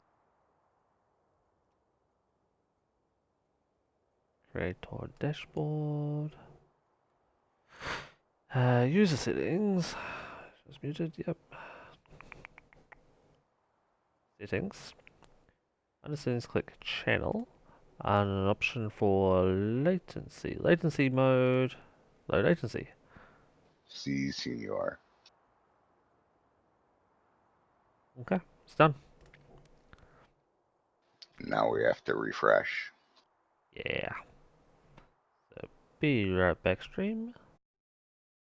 Create our dashboard. User settings. Just muted. Yep. Settings. Under settings, click channel. And an option for latency. Latency mode. Low latency. Si, senor. Okay, it's done. Now we have to refresh. Yeah. So be right back, stream.